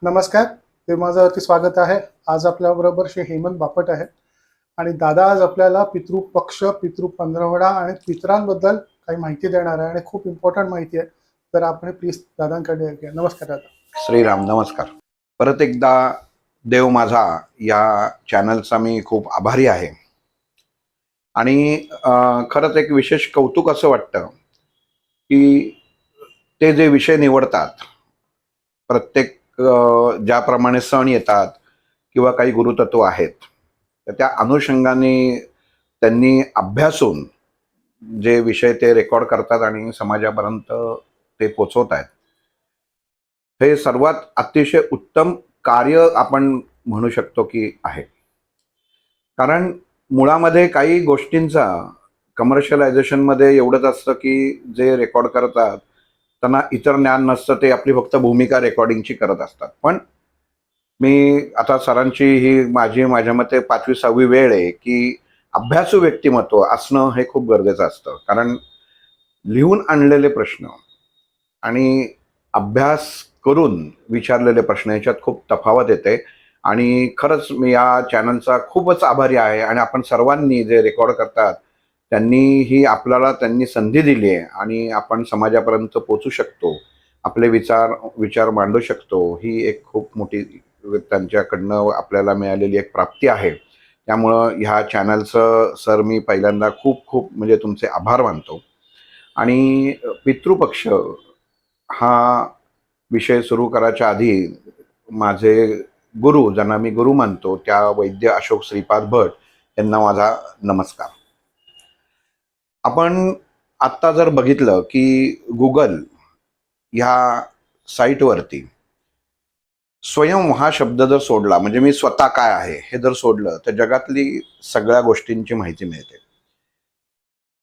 नमस्कार. ते माझं अति स्वागत आहे. आज आपल्याबरोबर श्री हेमंत बापट आहे आणि दादा आज आपल्याला पितृपक्ष, पितृपंधरवडा आणि पितरांबद्दल काही माहिती देणार आहे आणि खूप इम्पॉर्टंट माहिती आहे. तर आपण प्लीज दादांकडे ऐकूया. नमस्कार दादा. श्रीराम नमस्कार. परत एकदा देव माझा या चॅनलचा मी खूप आभारी आहे आणि खरंच एक विशेष कौतुक असं वाटतं की ते जे विषय निवडतात प्रत्येक ज्याप्रमाणे सण येतात किंवा काही गुरुतत्व आहेत तर त्या अनुषंगाने त्यांनी अभ्यासून जे विषय ते रेकॉर्ड करतात आणि समाजापर्यंत ते पोचवत आहेत, हे सर्वात अतिशय उत्तम कार्य आपण म्हणू शकतो की आहे. कारण मुळामध्ये काही गोष्टींचा कमर्शियलायझेशनमध्ये एवढंच असतं की जे रेकॉर्ड करतात त्यांना इतर ज्ञान नसतं, ते आपली फक्त भूमिका रेकॉर्डिंगची करत असतात. पण मी आता सरांची ही माझ्या मते 5वी-6वी वेळ आहे की अभ्यासू व्यक्तिमत्व असणं हे खूप गरजेचं असतं. कारण लिहून आणलेले प्रश्न आणि अभ्यास करून विचारलेले प्रश्न याच्यात खूप तफावत येते आणि खरंच मी या चॅनलचा खूपच आभारी आहे. आणि आपण सर्वांनी जे रेकॉर्ड करतात त्यांनी संधी दिली आहे आणि आपण समाजापर्यंत पोचू शकतो, आपले विचार मांडू शकतो. ही एक खूप मोठी त्यांच्याकडनं आपल्याला मिळालेली एक प्राप्ती आहे. त्यामुळं ह्या चॅनलचं सर मी पहिल्यांदा खूप खूप म्हणजे तुमचे आभार मानतो. आणि पितृपक्ष हा विषय सुरू करायच्या आधी माझे गुरु, ज्यांना मी गुरु मानतो, त्या वैद्य अशोक श्रीपाद भट यांना माझा नमस्कार. आपण आत्ता जर बघितलं की गुगल ह्या साईटवरती स्वयं हा शब्द जर सोडला, म्हणजे मी स्वतः काय आहे हे जर सोडलं, तर जगातली सगळ्या गोष्टींची माहिती मिळते.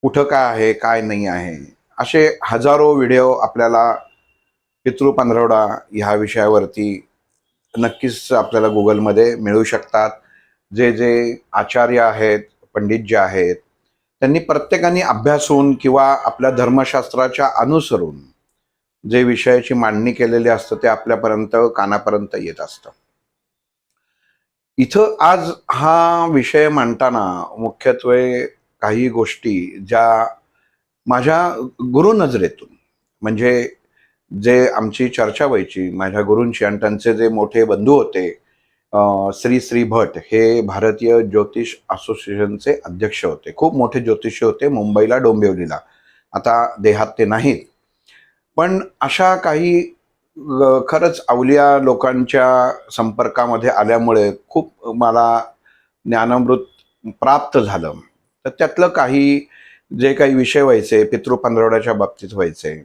कुठं काय आहे, काय नाही आहे, असे हजारो व्हिडिओ आपल्याला पितृपंधरवडा ह्या विषयावरती नक्कीच आपल्याला गुगलमध्ये मिळू शकतात. जे जे आचार्य आहेत, पंडित जे आहेत, त्यांनी प्रत्येकाने अभ्यासून किंवा आपल्या धर्मशास्त्राच्या अनुसरून जे विषयाची मांडणी केलेली असतं ते आपल्यापर्यंत कानापर्यंत येत असतं. इथं आज हा विषय मांडताना मुख्यत्वे काही गोष्टी ज्या माझ्या गुरु नजरेतून, म्हणजे जे आमची चर्चा व्हायची माझ्या गुरूंची आणि त्यांचे जे मोठे बंधू होते, श्री श्री भट हे भारतीय ज्योतिष असोसिएशनचे अध्यक्ष होते. खूप मोठे ज्योतिषी होते मुंबईला, डोंबिवलीला. आता देहात ते नाहीत. पण अशा काही खरंच अवलिया लोकांच्या संपर्कामध्ये आल्यामुळे खूप मला ज्ञानामृत प्राप्त झालं. तर त्यातलं जे काही विषय व्हायचे पितृपंधरवड्याच्या बाबतीत व्हायचे,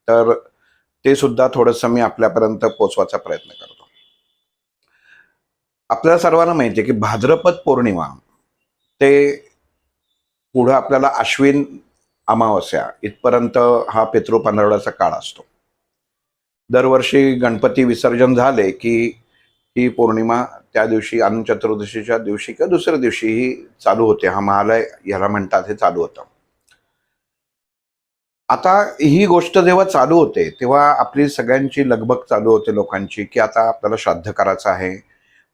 तर ते सुद्धा थोडंसं मी आपल्यापर्यंत पोचवायचा प्रयत्न करतो. आपल्याला सर्वांना माहिती आहे की भाद्रपद पौर्णिमा ते पुढं आपल्याला अश्विन अमावस्या इथपर्यंत हा पितृपंधरवड्याचा काळ असतो. दरवर्षी गणपती विसर्जन झाले की ही पौर्णिमा त्या दिवशी अनंत चतुर्दशीच्या दिवशी किंवा दुसऱ्या दिवशी ही चालू होते. हा महालय ह्याला म्हणतात, हे चालू होतं. आता ही गोष्ट जेव्हा चालू होते तेव्हा आपली सगळ्यांची लगबग चालू होते लोकांची, की आता आपल्याला श्राद्ध करायचं आहे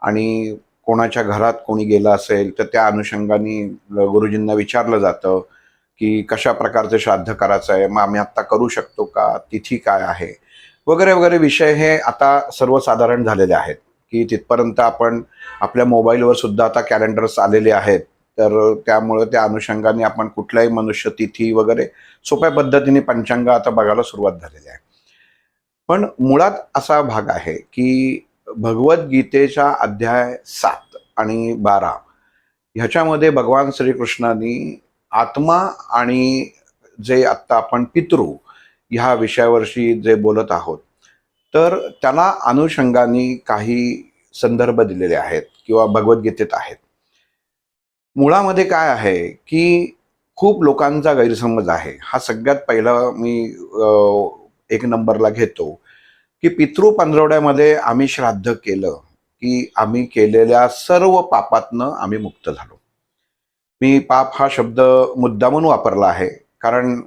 आणि कोणाच्या घरात कोणी गेलं असेल तर त्या अनुषंगाने गुरुजींना विचारलं जातं की कशा प्रकारचे श्राद्ध करायचं आहे, मग आम्ही आत्ता करू शकतो का, तिथी काय आहे, वगैरे वगैरे विषय हे आता सर्वसाधारण झालेले आहेत. की तिथपर्यंत आपण आपल्या मोबाईलवर सुद्धा आता कॅलेंडर्स आलेले आहेत. तर त्यामुळे त्या अनुषंगाने आपण कुठल्याही मनुष्य तिथी वगैरे सोप्या पद्धतीने पंचांग आता बघायला सुरुवात झालेली आहे. पण मुळात असा भाग आहे की भगवद्गीतेच्या अध्याय 7 आणि 12 ह्याच्यामध्ये भगवान श्रीकृष्णांनी आत्मा आणि जे आत्ता आपण पितृ ह्या विषयावरशी जे बोलत आहोत, तर त्याला अनुषंगाने काही संदर्भ दिलेले आहेत किंवा भगवद्गीतेत आहेत. मुळामध्ये काय आहे की खूप लोकांचा गैरसमज आहे. हा सगळ्यात पहिला मी एक नंबरला घेतो की पितृपंधरवड्यामध्ये आम्ही श्राद्ध केलं की आम्ही केलेल्या सर्व पापातनं आम्ही मुक्त झालो. मी पाप हा शब्द मुद्दामून वापरला आहे कारण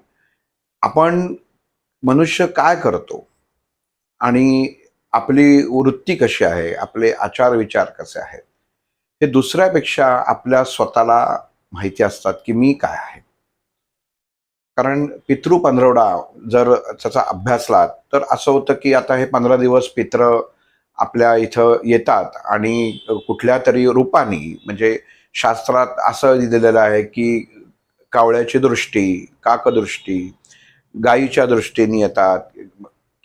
आपण मनुष्य काय करतो आणि आपली वृत्ती कशी आहे, आपले आचार विचार कसे आहेत, हे दुसऱ्यापेक्षा आपल्या स्वतःला माहिती असतात की मी काय आहे. कारण पितृ पंधरवडा जर त्याचा अभ्यासला तर असं होतं की आता हे 15 दिवस पित्र आपल्या इथं येतात आणि कुठल्या तरी रूपाने, म्हणजे शास्त्रात असं लिहिलेलं आहे की कावळ्याची दृष्टी, काकदृष्टी, गायीच्या दृष्टीने येतात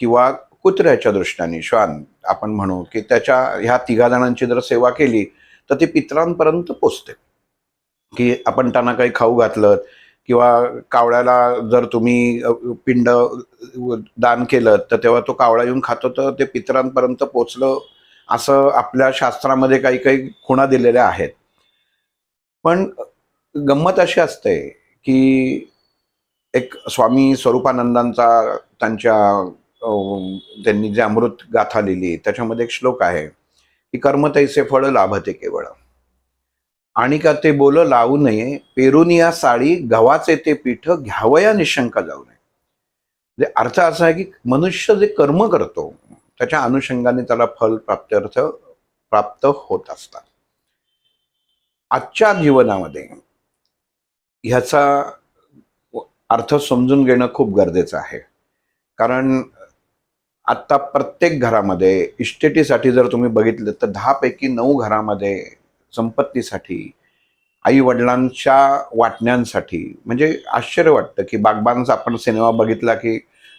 किंवा कुत्र्याच्या दृष्टीने, श्वान आपण म्हणू, की त्याच्या ह्या तिघा जणांची जर सेवा केली तर ती पितरांपर्यंत पोचते. की आपण त्यांना काही खाऊ घातलं किंवा कावळ्याला जर तुम्ही पिंड दान केलं तर तेव्हा तो कावळा येऊन खातो, तर ते पितरांपर्यंत पोचलं, असं आपल्या शास्त्रामध्ये काही काही खुणा दिलेल्या आहेत. पण गंमत अशी असते की एक स्वामी स्वरूपानंदांचा त्यांच्या त्यांनी जे अमृत गाथा लिहिली त्याच्यामध्ये एक श्लोक आहे की कर्म तैसे फळ लाभते केवळ, आणि का ते बोल लावू नये, पेरुनिया साळी गव्हाचे ते पीठ घ्यावया निशंक जाऊ नये. म्हणजे अर्थ असा आहे की मनुष्य जे कर्म करतो त्याच्या अनुषंगाने त्याला फल प्राप्त्यर्थ प्राप्त होत असतात. आजच्या जीवनामध्ये ह्याचा अर्थ समजून घेणं खूप गरजेचं आहे. कारण आता प्रत्येक घरामध्ये इस्टेटीसाठी जर तुम्ही बघितलं तर 10 पैकी 9 घरामध्ये संपत्तीसाठी, आई वडिलांच्या वाटण्यांसाठी, म्हणजे आश्चर्य वाटतं की बागबानचा आपण सिनेमा बघितला की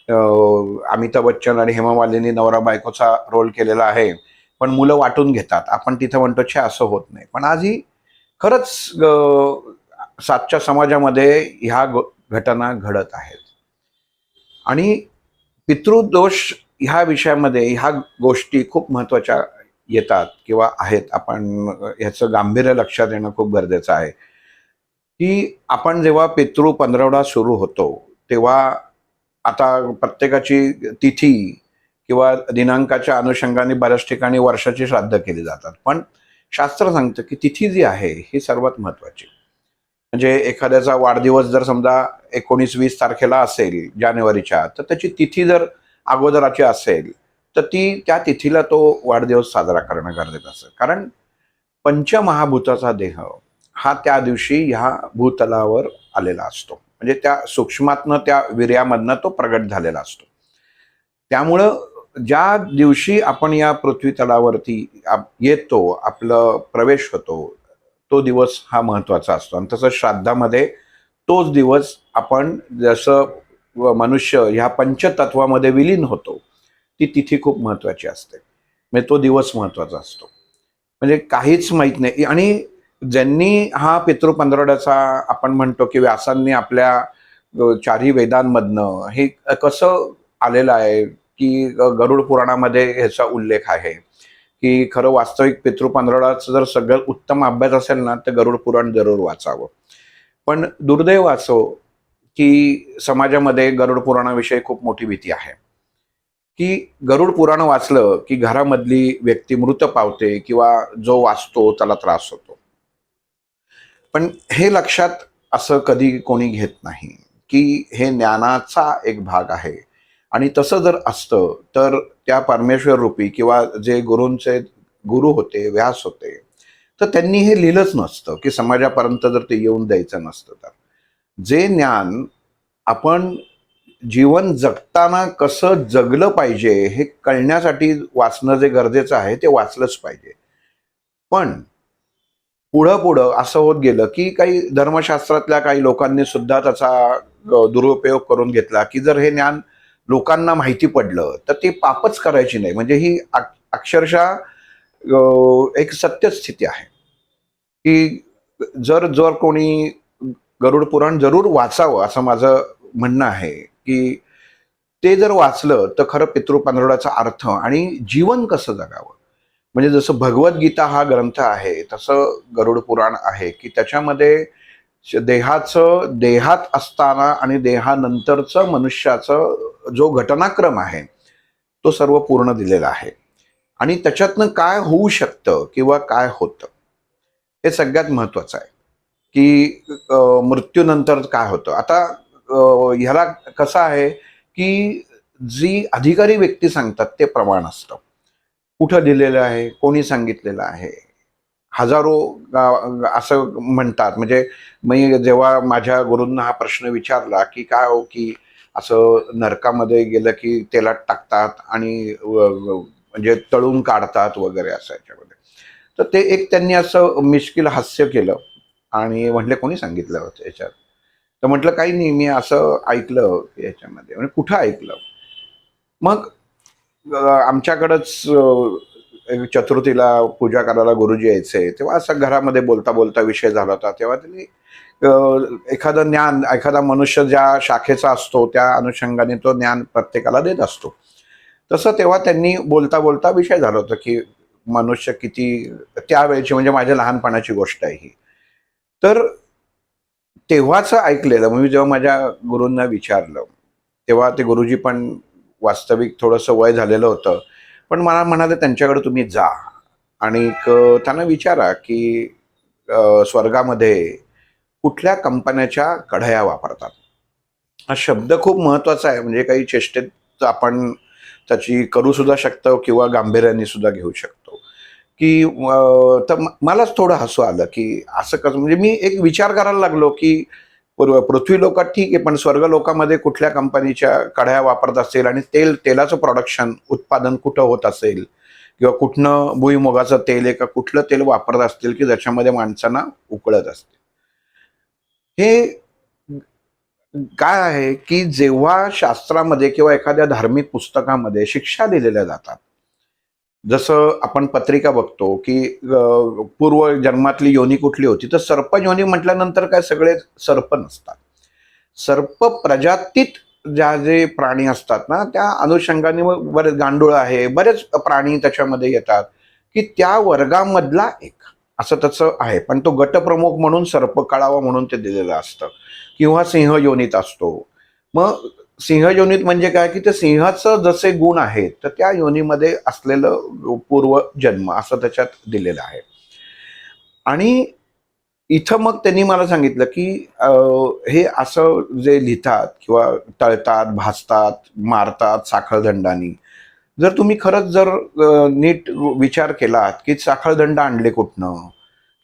अमिताभ बच्चन आणि हेमा मालिनी नवरा बायकोचा रोल केलेला आहे, पण मुलं वाटून घेतात. आपण तिथं म्हणतो छे असं होत नाही. पण आजही खरंच सातच्या समाजामध्ये ह्या घटना घडत आहेत. आणि पितृदोष ह्या विषयामध्ये ह्या गोष्टी खूप महत्त्वाच्या येतात किंवा आहेत. आपण ह्याचं गांभीर्य लक्षात येणं खूप गरजेचं आहे की आपण जेव्हा पितृ पंधरवडा सुरू होतो तेव्हा आता प्रत्येकाची तिथी किंवा दिनांकाच्या अनुषंगाने बऱ्याच ठिकाणी वर्षाची श्राद्ध केली जातात. पण शास्त्र सांगतं की तिथी जी आहे ही सर्वात महत्त्वाची. म्हणजे एखाद्याचा वाढदिवस जर समजा 19-20 तारखेला असेल जानेवारीच्या, तर त्याची तिथी जर अगोदराची असेल तर त्या तिथीला तो वाढदिवस साजरा करणं गरजेचं असतं. कारण पंचमहाभूताचा देह हा त्या दिवशी ह्या भूतलावर आलेला असतो. म्हणजे त्या सूक्ष्मातनं, त्या वीर्यामधनं तो प्रगट झालेला असतो. त्यामुळं ज्या दिवशी आपण या पृथ्वी तलावरती येतो, आपलं प्रवेश होतो, तो दिवस हा महत्त्वाचा असतो. आणि तसं श्राद्धामध्ये तोच दिवस आपण जसं मनुष्य ह्या पंचतत्वामध्ये विलीन होतो, ती तिथी खूप महत्त्वाची असते. म्हणजे तो दिवस महत्त्वाचा असतो. म्हणजे काहीच माहीत नाही. आणि ज्यांनी हा पितृ पंधरवड्याचा आपण म्हणतो की व्यासांनी आपल्या चारही वेदांमधनं हे कसं आलेलं आहे की गरुड पुराणामध्ये ह्याचा उल्लेख आहे की खरं वास्तविक पितृ पंधरवड्याचं जर सगळं उत्तम अभ्यास असेल ना तर गरुड पुराण जरूर वाचावं. पण दुर्दैव असो की समाजामध्ये गरुड पुराणाविषयी खूप मोठी भीती आहे की गरुड पुराण वाचलं की घरामधली व्यक्ती मृत पावते किंवा जो वाचतो त्याला त्रास होतो. पण हे लक्षात असं कधी कोणी घेत नाही की हे ज्ञानाचा एक भाग आहे. आणि तसं जर असतं तर त्या परमेश्वर रूपी किंवा जे गुरूंचे गुरु होते, व्यास होते, तर त्यांनी हे लिहिलंच नसतं की समाजापर्यंत जर ते येऊन द्यायचं नसतं. तर जे ज्ञान आपण जीवन जगताना कसं जगलं पाहिजे हे कळण्यासाठी वाचणं जे गरजेचं आहे ते वाचलंच पाहिजे. पण पुढं पुढं असं होत गेलं की काही धर्मशास्त्रातल्या काही लोकांनी सुद्धा त्याचा दुरुपयोग करून घेतला की जर हे ज्ञान लोकांना माहिती पडलं तर ते पापच करायची नाही. म्हणजे ही अक्षरशः एक सत्यस्थिती आहे की जर जर कोणी गरुड पुराण जरूर वाचावं असं माझं म्हणणं आहे की ते जर वाचलं तर खरं पितृ पंधरवड्याचा अर्थ आणि जीवन कसं जगावं, म्हणजे जसं भगवद्गीता हा ग्रंथ आहे तसं गरुड पुराण आहे की त्याच्यामध्ये देहाचं देहात असताना आणि देहानंतरचं मनुष्याचं जो घटनाक्रम आहे तो सर्व पूर्ण दिलेला आहे. आणि त्याच्यातनं काय होऊ शकतं किंवा काय होतं हे सगळ्यात महत्त्वाचं आहे की मृत्यूनंतर काय होतं. आता ह्याला कसं आहे की जी अधिकारी व्यक्ती सांगतात ते प्रमाण असतं. कुठं दिलेलं आहे, कोणी सांगितलेलं आहे. हजारो असं म्हणतात. म्हणजे मी जेव्हा माझ्या गुरूंना हा प्रश्न विचारला, की काय हो, की असं नरकामध्ये गेलं की तेलात टाकतात आणि म्हणजे तळून काढतात वगैरे असं याच्यामध्ये. तर ते एक त्यांनी असं मिश्किल हास्य केलं आणि म्हटले, कोणी सांगितलं होतं याच्यात? तर म्हटलं, काही नाही, मी असं ऐकलं याच्यामध्ये. म्हणजे कुठं ऐकलं? मग आमच्याकडंच चतुर्थीला पूजा करायला गुरुजी यायचे, तेव्हा असं घरामध्ये बोलता बोलता विषय झाला होता. तेव्हा त्यांनी एखादं ज्ञान, एखादा मनुष्य ज्या शाखेचा असतो त्या अनुषंगाने तो ज्ञान प्रत्येकाला देत असतो. तसं तेव्हा त्यांनी बोलता बोलता विषय झाला होता, की मनुष्य किती, त्यावेळची म्हणजे माझ्या लहानपणाची गोष्ट आहे ही. तर तेव्हाच ऐकलेलं. मी जेव्हा माझ्या गुरूंना विचारलं, तेव्हा ते गुरुजी पण वास्तविक थोडंसं वय झालेलं होतं. पण मला म्हणाले, त्यांच्याकडे तुम्ही जा आणि त्यांना विचारा, की स्वर्गामध्ये कुठल्या कंपन्याच्या कढया वापरतात. हा शब्द खूप महत्त्वाचा आहे. म्हणजे काही चेष्टेत आपण त्याची करू सुद्धा शकतो किंवा गांभीर्याने सुद्धा घेऊ शकतो. की तर मलाच थोडं हसू आलं, की असं कसं, म्हणजे मी एक विचार करायला लागलो, की पृथ्वी लोकात ठीक आहे, पण स्वर्ग लोकामध्ये कुठल्या कंपनीच्या कढया वापरत असेल आणि तेलाचं प्रोडक्शन, उत्पादन कुठं होत असेल किंवा कुठनं भुईमुगाचं तेल आहे का कुठलं तेल वापरत असतील, की ज्याच्यामध्ये माणसांना उकळत असते. हे काय आहे, की जेव्हा शास्त्रामध्ये किंवा एखाद्या धार्मिक पुस्तकामध्ये शिक्षा दिलेल्या जातात, जसं आपण पत्रिका बघतो, की पूर्व जन्मातली योनी कुठली होती, तर सर्प योनी म्हटल्यानंतर काय सगळे सर्प नसतात. सर्प प्रजातीत जे प्राणी असतात ना, त्या अनुषंगाने मग बरेच गांडूळ आहे, बरेच प्राणी त्याच्यामध्ये येतात, की त्या वर्गामधला एक असं त्याचं आहे. पण तो गटप्रमुख म्हणून सर्प कळावा म्हणून ते दिलेलं असतं किंवा सिंह योनीत असतो. मग सिंह योनीत म्हणजे काय, की ते सिंहाचं जसे गुण आहेत तर त्या योनीमध्ये असलेलं पूर्व जन्म असं त्याच्यात दिलेलं आहे. आणि इथं मग त्यांनी मला सांगितलं, की हे असं जे लिहितात किंवा तळतात, भाजतात, मारतात साखळदंडानी. जर तुम्ही खरंच जर नीट विचार केलात, की साखळदंड आणले कुठनं?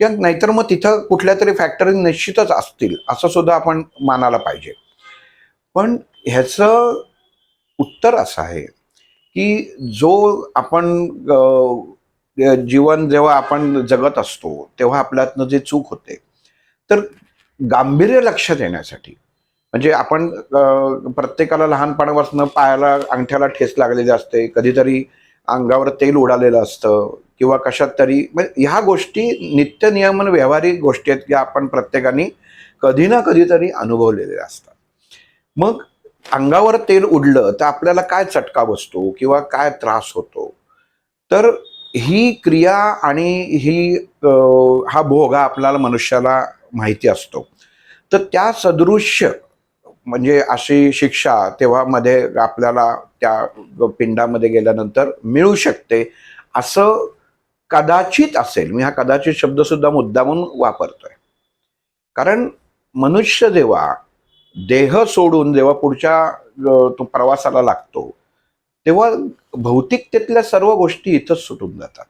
किंवा नाहीतर मग तिथं कुठल्यातरी फॅक्टरी निश्चितच असतील, असं सुद्धा आपण मानायला पाहिजे. पण ह्याचं उत्तर असं आहे, की जो आपण जीवन जेव्हा आपण जगत असतो, तेव्हा आपल्यातनं जे चूक होते, तर गांभीर्य लक्षात येण्यासाठी म्हणजे आपण प्रत्येकाला लहानपणापासून पायाला, अंगठ्याला ठेच लागलेली असते, कधीतरी अंगावर तेल उडालेलं असतं किंवा कशात तरी, म्हणजे ह्या गोष्टी नित्यनियमन व्यावहारिक गोष्टी आहेत, की आपण प्रत्येकाने कधी ना कधीतरी अनुभवलेल्या असतात. मग अंगावर तेल उडलं तर आपल्याला काय चटका बसतो किंवा काय त्रास होतो? तर ही क्रिया आणि ही हा भोग हा आपल्याला मनुष्याला माहिती असतो. तर त्या सदृश्य म्हणजे अशी शिक्षा तेव्हा मध्ये आपल्याला त्या पिंडामध्ये गेल्यानंतर मिळू शकते, असं कदाचित असेल. मी हा कदाचित शब्द सुद्धा मुद्दामून वापरतोय. कारण मनुष्य जेव्हा देह सोडून जेव्हा पुढच्या तो प्रवासाला लागतो, तेव्हा भौतिकतेतल्या सर्व गोष्टी इथंच सुटून जातात.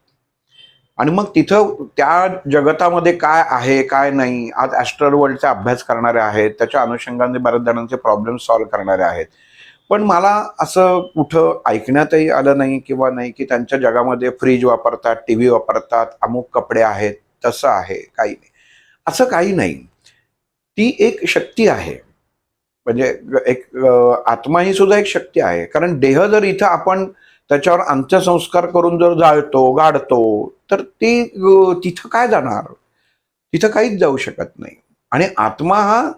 आणि मग तिथं त्या जगतामध्ये काय आहे, काय नाही, आज ॲस्ट्रल वर्ल्डचा अभ्यास करणारे आहेत, त्याच्या अनुषंगाने बऱ्याच जणांचे प्रॉब्लेम सॉल्व्ह करणारे आहेत. पण मला असं कुठं ऐकण्यातही आलं नाही किंवा नाही, की त्यांच्या जगामध्ये फ्रीज वापरतात, टीव्ही वापरतात, अमुक कपडे आहेत, तसं आहे, काही नाही. असं काही नाही. ती एक शक्ती आहे. म्हणजे एक आत्मा ही सुद्धा एक शक्ती आहे. कारण देह जर इथं आपण त्याच्यावर अंत्यसंस्कार करून जर जाळतो, गाडतो, तर ती तिथं काय जाणार? तिथं काहीच जाऊ शकत नाही. आणि आत्मा हा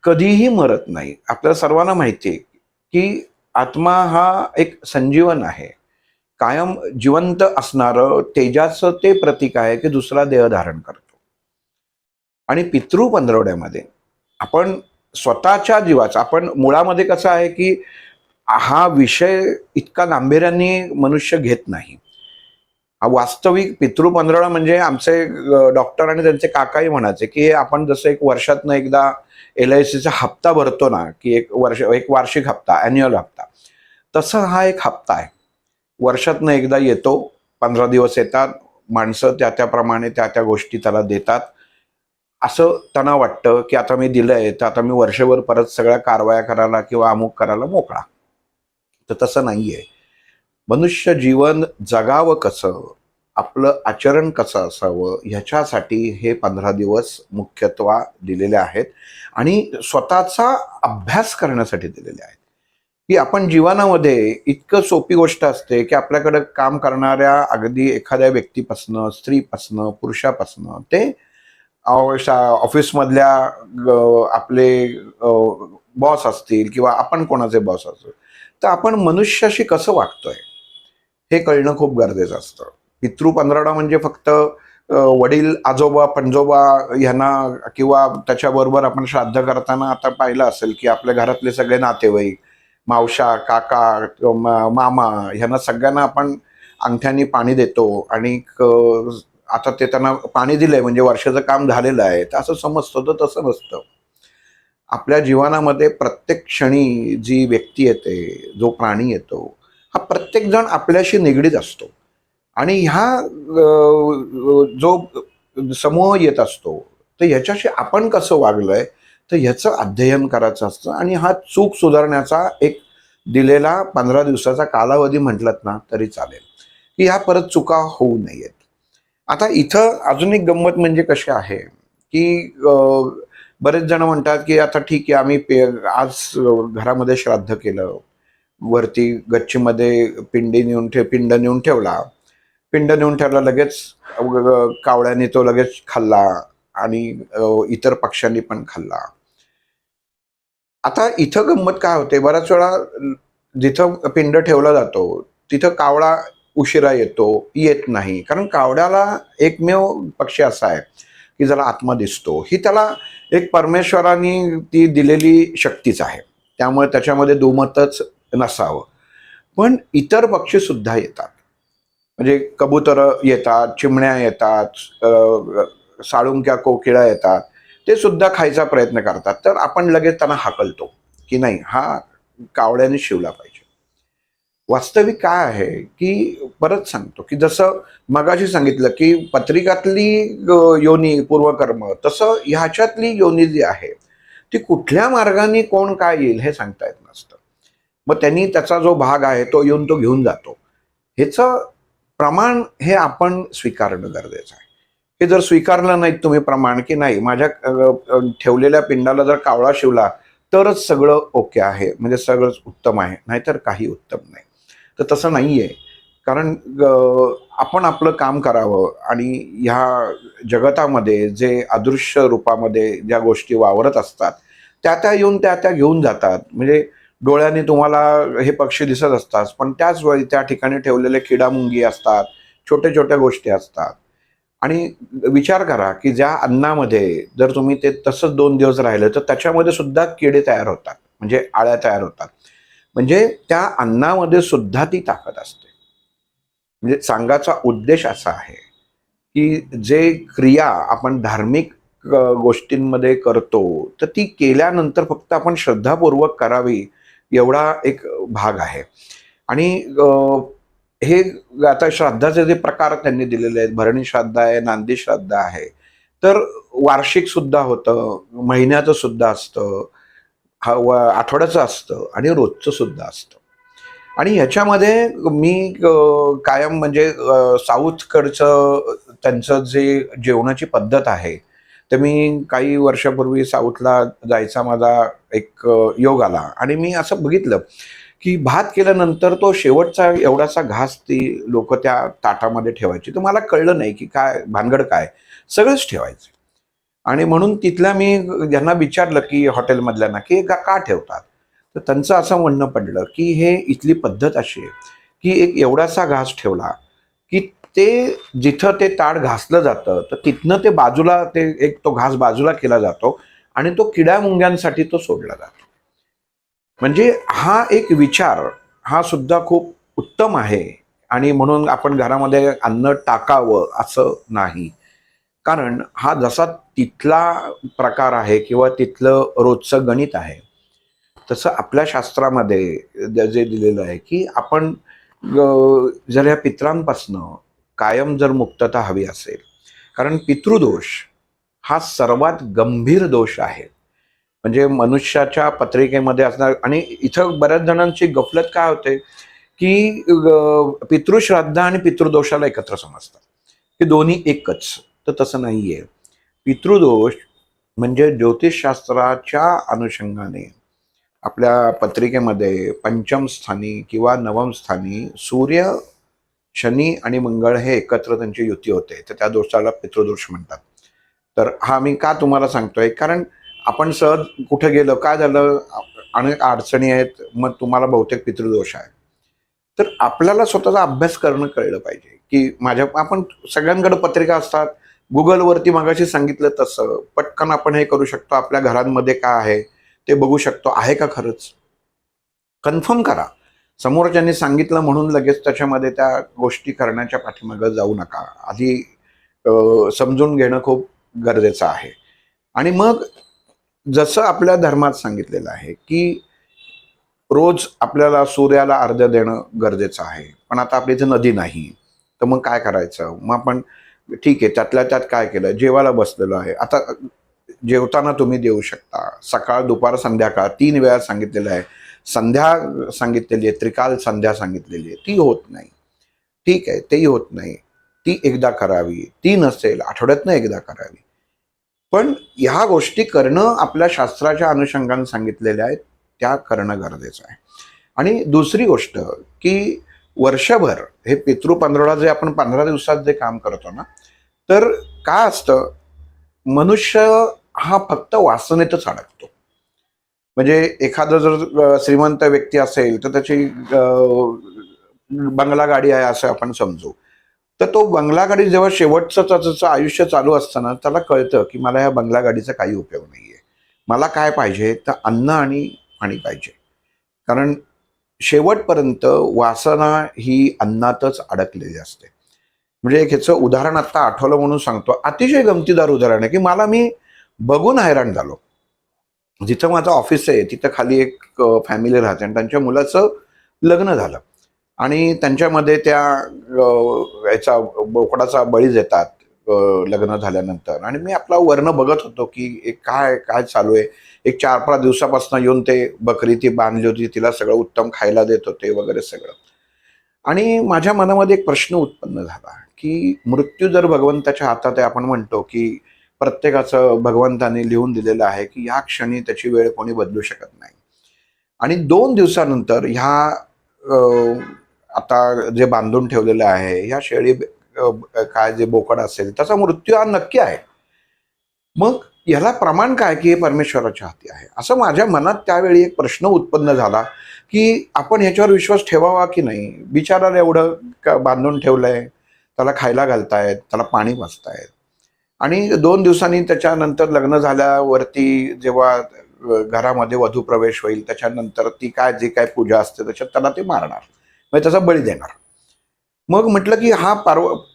कधीही मरत नाही. आपल्याला सर्वांना माहिती आहे, की आत्मा हा एक संजीवन आहे. कायम जिवंत असणारं तेजाचं ते प्रतीक आहे, की दुसरा देह धारण करतो. आणि पितृ पंधरवड्यामध्ये आपण स्वतःच्या जीवाचा, आपण मुळामध्ये कसं आहे, की हा विषय इतका गांभीर्याने मनुष्य घेत नाही. हा वास्तविक पितृ पंधरवडा म्हणजे आमचे डॉक्टर आणि त्यांचे काकाही म्हणायचे, की हे आपण जसं एक वर्षातनं एकदा LICचा हप्ता भरतो ना, की एक वार्षिक हप्ता, अॅन्युअल हप्ता, तसा हा एक हप्ता आहे. वर्षातनं एकदा येतो, 15 दिवस येतात, माणसं त्या त्या गोष्टी त्याला देतात. असं त्यांना वाटतं, की आता मी दिलंय, तर आता मी वर्षभर परत सगळ्या कारवाया करायला किंवा अमुक करायला मोकळा. तर तसं नाहीये. मनुष्य जीवन जगावं कसं, आपलं आचरण कसं असावं, ह्याच्यासाठी हे 15 दिवस मुख्यत्वे दिलेले आहेत आणि स्वतःचा अभ्यास करण्यासाठी दिलेले आहेत. की आपण जीवनामध्ये इतकं सोपी गोष्ट असते, की आपल्याकडे काम करणाऱ्या अगदी एखाद्या व्यक्तीपासनं, स्त्रीपासनं, पुरुषापासनं ते ऑफिसमधल्या आपले बॉस असतील किंवा आपण कोणाचे बॉस असू, तर आपण मनुष्याशी कसं वागतोय हे कळणं खूप गरजेचं असतं. पितृ पंधरवडा म्हणजे फक्त वडील, आजोबा, पणजोबा ह्यांना किंवा त्याच्याबरोबर आपण श्राद्ध करताना आता पाहिलं असेल, की आपल्या घरातले सगळे नातेवाईक, मावशा, काका, मामा ह्यांना सगळ्यांना आपण अंगठ्यानी पाणी देतो आणि आता ते त्यांना पाणी दिलंय म्हणजे वर्षाचं काम झालेलं आहे, तर असं समजतं. तर तसं नसतं. आपल्या जीवनामध्ये प्रत्येक क्षणी जी व्यक्ती येते, जो प्राणी येतो, हा प्रत्येक जण आपल्याशी निगडीत असतो आणि जो समूह येत असतो, तर ह्याच्याशी आपण कसं वागलोय, तर ह्याचं अध्ययन करायचं असतं आणि हा चूक सुधारण्याचा एक दिलेला 15 दिवसाचा कालावधी म्हटलात ना तरी चालेल, की ह्या परत चुका होऊ नयेत. आता इथं अजून एक गंमत म्हणजे कशी आहे, की बरेच जण म्हणतात, की आता ठीक आहे आम्ही आज घरामध्ये श्राद्ध केलं. वरती गच्चीमध्ये पिंड नेऊन ठेवला. पिंड नेऊन ठेवला लगेच कावळ्याने तो लगेच खाल्ला आणि इतर पक्ष्यांनी पण खाल्ला. आता इथं गंमत काय होते, बऱ्याच वेळा जिथं पिंड ठेवला जातो, तिथं कावळा उशिरा येतो, येत नाही. कारण कावड्याला एकमेव पक्षी असा आहे, की ज्याला आत्मा दिसतो. ही त्याला एक परमेश्वराने ती दिलेली शक्तीच आहे. त्यामुळे त्याच्यामध्ये दुमतच नसावं. पण इतर पक्षी सुद्धा येतात. म्हणजे कबुतरं येतात, चिमण्या येतात, साळुंक्या कोकिळा येतात. ते सुद्धा खायचा प्रयत्न करतात. तर आपण लगेच त्यांना हाकलतो, की नाही हा कावड्याने शिवला पाहिजे. वास्तविक काय आहे, की परत सांगतो, की जसं मगाशी सांगितलं, की पत्रिकातली योनी पूर्वकर्म, तसं ह्याच्यातली योनी जी आहे, ती कुठल्या मार्गाने कोण काय येईल हे सांगता येत नसतं. मग त्यांनी त्याचा जो भाग आहे तो येऊन तो घेऊन जातो. ह्याचं प्रमाण हे आपण स्वीकारणं गरजेचं आहे. हे जर स्वीकारलं नाहीत तुम्ही प्रमाण, की नाही माझ्या ठेवलेल्या पिंडाला जर कावळा शिवला तरच सगळं ओके आहे, म्हणजे सगळंच उत्तम आहे, नाहीतर काही उत्तम नाही. तर तसं नाहीये. कारण आपण आपलं काम करावं आणि ह्या जगतामध्ये जे अदृश्य रूपामध्ये ज्या गोष्टी वावरत असतात, त्या येऊन त्या घेऊन जातात. म्हणजे डोळ्याने तुम्हाला हे पक्षी दिसत असतात, पण त्याच वेळी त्या ठिकाणी ठेवलेले किडामुंगी असतात, छोट्या-छोट्या गोष्टी असतात. आणि विचार करा, की ज्या अन्नामध्ये जर तुम्ही ते तसंच 2 दिवस राहिलं, तर त्याच्यामध्ये सुद्धा किडे तयार होतात, म्हणजे अळ्या तयार होतात. म्हणजे त्या अन्नामध्ये सुद्धा ती ताकद असते. म्हणजे सांगायचा उद्देश असा आहे, की जे क्रिया आपण धार्मिक गोष्टींमध्ये करतो, तर ती केल्यानंतर फक्त आपण श्रद्धापूर्वक करावी, एवढा एक भाग आहे. आणि हे आता श्राद्धाचे जे प्रकार त्यांनी दिलेले आहेत, भरणी श्राद्ध आहे, नांदी श्राद्ध आहे. तर वार्षिक सुद्धा होतं, महिन्याचं सुद्धा असतं, आठवड्याचं असतं आणि रोजचं सुद्धा असतं. आणि ह्याच्यामध्ये मी कायम म्हणजे साऊथकडचं त्यांचं जे जेवणाची पद्धत आहे, तर मी काही वर्षापूर्वी साऊथला जायचा माझा एक योग आला आणि मी असं बघितलं, की भात केल्यानंतर तो शेवटचा एवढासा घास ती लोकं त्या ताटामध्ये ठेवायची. तर मला कळलं नाही, की काय भानगड काय? सगळंच ठेवायचं. आणि म्हणून तिथल्या मी ज्यांना विचारलं, की हॉटेलमधल्यांना, की हे का ठेवतात? तर त्यांचं असं म्हणणं पडलं, की हे इथली पद्धत अशी आहे, की एक एवढासा घास ठेवला, की ते जिथं ते ताट घासलं जातं, तर तिथनं ते बाजूला ते एक तो घास बाजूला केला जातो आणि तो किड्या-मुंग्यांसाठी तो सोडला जातो. म्हणजे हा एक विचार हा सुद्धा खूप उत्तम आहे आणि म्हणून आपण घरामध्ये अन्न टाकावं असं नाही. कारण हा जसा तिथला प्रकार आहे किंवा तिथलं रोजचं गणित आहे, तसं आपल्या शास्त्रामध्ये जे दिलेलं आहे, की आपण जर या पित्रांपासनं कायम जर मुक्तता हवी असेल, कारण पितृदोष हा सर्वात गंभीर दोष आहे. म्हणजे मनुष्याच्या पत्रिकेमध्ये असणार. आणि इथं बऱ्याच जणांची गफलत काय होते, की पितृश्राद्ध आणि पितृदोषाला एकत्र समजतात, की दोन्ही एकच. तर तसं नाहीये. पितृदोष म्हणजे ज्योतिषशास्त्राच्या अनुषंगाने आपल्या पत्रिकेमध्ये पंचम स्थानी किंवा नवम स्थानी सूर्य, शनी आणि मंगळ हे एकत्र त्यांची युती होते, तर त्या दोषाला पितृदोष म्हणतात. तर हा मी का तुम्हाला सांगतोय, कारण आपण सहज कुठे गेलो, काय झालं, अनेक अडचणी आहेत, मग तुम्हाला बहुतेक पितृदोष आहे. तर आपल्याला स्वतःचा अभ्यास करणं कळलं पाहिजे, की आपण सगळ्यांकडे पत्रिका असतात. गुगलवरती मगाशी सांगितलं तसं पटकन आपण हे करू शकतो. आपल्या घरांमध्ये काय आहे ते बघू शकतो. आहे का खरंच? कन्फर्म करा. समोरच्यांनी सांगितलं म्हणून लगेच त्याच्यामध्ये त्या गोष्टी करण्याच्या पाठीमागं जाऊ नका. आधी समजून घेणं खूप गरजेचं आहे. आणि मग जसं आपल्या धर्मात सांगितलेलं आहे, की रोज आपल्याला सूर्याला अर्घ्य देणं गरजेचं आहे. पण आता आपल्या इथे नदी नाही, तर मग काय करायचं? मग आपण ठीक आहे, त्यातल्या त्यात काय केलं, जेवायला बसलेलो आहे. आता जेवताना तुम्ही देऊ शकता. सकाळ, दुपार, संध्याकाळ 3 वेळा सांगितलेलं आहे. संध्या सांगितलेली आहे, त्रिकाल संध्या सांगितलेली आहे. ती होत नाही. ठीक आहे, तेही होत नाही. ती एकदा करावी. ती नसेल, आठवड्यातनं एकदा करावी. पण ह्या गोष्टी करणं आपल्या शास्त्राच्या अनुषंगाने सांगितलेल्या आहेत, त्या करणं गरजेचं आहे. आणि दुसरी गोष्ट, की वर्षभर हे पितृ पंधरवडा जे आपण 15 दिवसात जे काम करतो ना, तर काय असतं, मनुष्य हा फक्त वासनेतच अडकतो. म्हणजे एखादं जर श्रीमंत व्यक्ती असेल, तर त्याची बंगला गाडी आहे असं आपण समजू. तर तो बंगला गाडी जेव्हा शेवटचं त्याचं आयुष्य चालू असताना त्याला कळतं, की मला या बंगला गाडीचा काही उपयोग नाहीये. मला काय पाहिजे, तर अन्न आणि पाणी पाहिजे. कारण शेवटपर्यंत वासना ही अन्नातच अडकलेली असते. म्हणजे एक ह्याचं उदाहरण आता आठवलं म्हणून सांगतो. अतिशय गमतीदार उदाहरण आहे, की मी बघून हैराण झालो. जिथं माझं ऑफिस आहे तिथं खाली एक फॅमिली राहते आणि त्यांच्या मुलाचं लग्न झालं. आणि त्यांच्यामध्ये त्या याचा बोकडाचा बळी देतात लग्न झाल्यानंतर. आणि मी आपला वर्ण बघत होतो, की काय काय चालू आहे. एक 4-5 दिवसापासून येऊन ते बकरी ती बांधली होती, तिला सगळं उत्तम खायला देत होते वगैरे सगळं. आणि माझ्या मनामध्ये एक प्रश्न उत्पन्न झाला, की मृत्यू जर भगवंताच्या हातात आहे, आपण म्हणतो की प्रत्येकाचं भगवंताने लिहून दिलेलं आहे, की या क्षणी त्याची वेळ कोणी बदलू शकत नाही. आणि 2 दिवसानंतर ह्या आता जे बांधून ठेवलेलं आहे, ह्या शेळी काय जे बोकड असेल त्याचा मृत्यू हा नक्की आहे. मग ह्याला प्रमाण काय, की हे परमेश्वराच्या हाती आहे. असं माझ्या मनात त्यावेळी एक प्रश्न उत्पन्न झाला, की आपण ह्याच्यावर विश्वास ठेवावा की नाही? बिचाराला एवढं बांधून ठेवलंय, त्याला खायला घालतायत, त्याला पाणी पाजतायत. आणि 2 दिवसांनी त्याच्यानंतर लग्न झाल्यावरती जेव्हा घरामध्ये वधू प्रवेश होईल, त्याच्यानंतर ती काय जी काय पूजा असते त्याच्यात त्याला ते मारणार, म्हणजे त्याचा बळी देणार. मग म्हटलं, की हा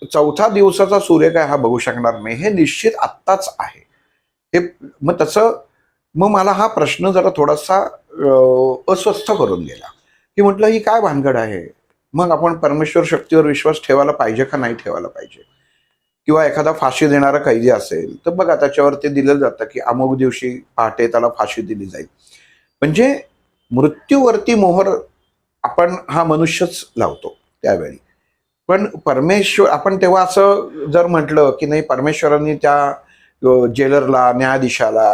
चौथा दिवसाचा सूर्य काय हा बघू शकणार नाही, हे निश्चित आत्ताच आहे. हे मग तसं मग मला हा प्रश्न जरा थोडासा अस्वस्थ करून गेला, की म्हटलं ही काय भानगड आहे? मग आपण परमेश्वर शक्तीवर विश्वास ठेवायला पाहिजे का नाही ठेवायला पाहिजे? किंवा एखादा फाशी देणारा कैदी असेल, तर बघा त्याच्यावर ते दिलं जातं, की अमुक दिवशी पहाटे त्याला फाशी दिली जाईल. म्हणजे मृत्यूवरती मोहर आपण हा मनुष्यच लावतो त्यावेळी. पण परमेश्वर आपण तेव्हा असं जर म्हटलं, की नाही परमेश्वरांनी त्या जेलरला, न्यायाधीशाला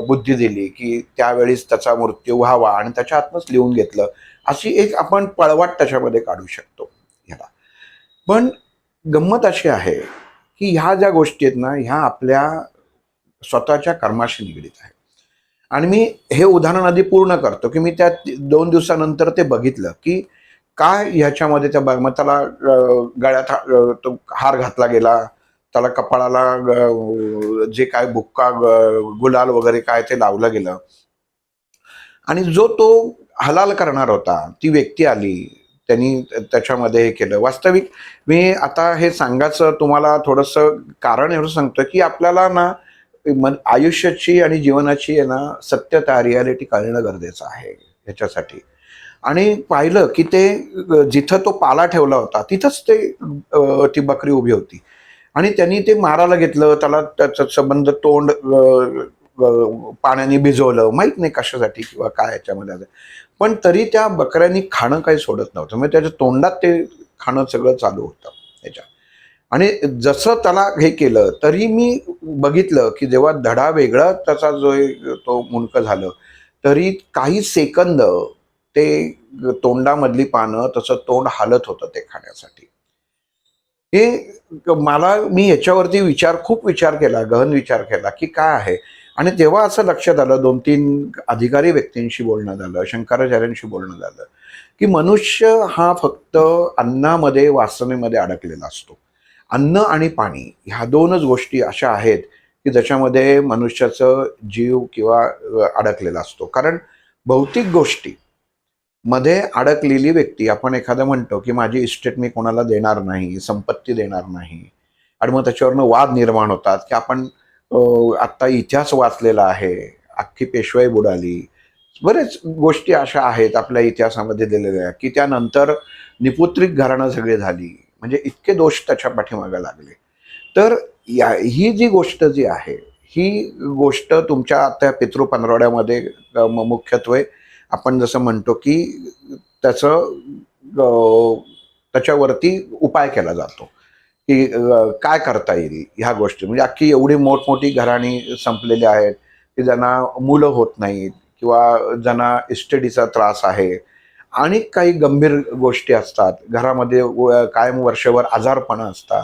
बुद्धी दिली, की त्यावेळीच त्याचा मृत्यू व्हावा आणि त्याच्या हातनंच लिहून घेतलं. अशी एक आपण पळवाट त्याच्यामध्ये काढू शकतो ह्याला. पण गंमत अशी आहे, की ह्या ज्या गोष्टी आहेत ना, ह्या आपल्या स्वतःच्या कर्माशी निगडीत आहेत. आणि मी हे उदाहरण आधी पूर्ण करतो, की मी त्या 2 दिवसानंतर ते बघितलं, की काय ह्याच्यामध्ये त्या मग त्याला गळ्यात तो हार घातला गेला. त्याला कपाळाला जे काय बुक्का, गुलाल वगैरे काय ते लावलं गेलं. आणि जो तो हलाल करणार होता, ती व्यक्ती आली. त्यांनी त्याच्यामध्ये हे केलं. वास्तविक मी आता हे सांगायचं तुम्हाला थोडंसं कारण एवढं सांगतोय, की आपल्याला ना आयुष्याची आणि जीवनाची आहे ना सत्यता, रिॲलिटी कळणं गरजेचं आहे ह्याच्यासाठी. आणि पाहिलं की ते जिथं तो पाला ठेवला होता तिथंच ती बकरी उभी होती. आणि त्यांनी ते मारायला घेतलं, त्याला त्याचं संबंध तोंड पाण्याने भिजवलं, माहित नाही कशासाठी किंवा काय याच्यामध्ये आलं. पण तरी त्या बकऱ्यांनी खाणं काही सोडत नव्हतं. म्हणजे त्याच्या तोंडात ते खाणं सगळं चालू होतं त्याच्या. आणि जसं त्याला हे केलं तरी मी बघितलं की जेव्हा धडा वेगळा त्याचा जो तो मुंडकं झालं, तरी काही सेकंद ते तोंडामधली पानं तसं तोंड हालत होतं ते खाण्यासाठी. हे मला मी याच्यावरती खूप विचार केला, गहन विचार केला की काय आहे. आणि तेव्हा असं लक्षात आलं, 2-3 अधिकारी व्यक्तींशी बोलणं झालं, शंकराचार्यांशी बोलणं झालं, की मनुष्य हा फक्त अन्नामध्ये, वासनेमध्ये अडकलेला असतो. अन्न आणि पाणी ह्या 2च गोष्टी अशा आहेत, की ज्याच्यामध्ये मनुष्याचं जीव किंवा अडकलेला असतो. कारण भौतिक गोष्टी मध्ये अडकलेली व्यक्ती, आपण एखादं म्हणतो की माझी इस्टेट मी कोणाला देणार नाही, संपत्ती देणार नाही, आणि मग त्याच्यावरनं वाद निर्माण होतात की आपण आत्ता इतिहास वाचलेला आहे, अख्खी पेशवाई बुडाली, बरेच गोष्टी अशा आहेत आपल्या इतिहासामध्ये दिलेल्या की त्यानंतर निपुत्रिक घराणं सगळी झाली, म्हणजे इतके दोष त्याच्या पाठीमागे लागले. तर ही जी गोष्ट जी आहे, ही गोष्ट तुमच्या आता पितृ पंधरवड्यामध्ये मुख्यत्वे आपण जसं म्हणतो की त्याचं त्याच्यावरती उपाय केला जातो की काय करता येईल ह्या गोष्टी. म्हणजे अख्खी एवढी मोठमोठी घराणी संपलेली आहेत की ज्यांना मुलं होत नाहीत किंवा ज्यांना इस्टेडीचा त्रास आहे, आणि काही गंभीर गोष्टी असतात घरामध्ये, कायम वर्षभर आजारपणं असतात.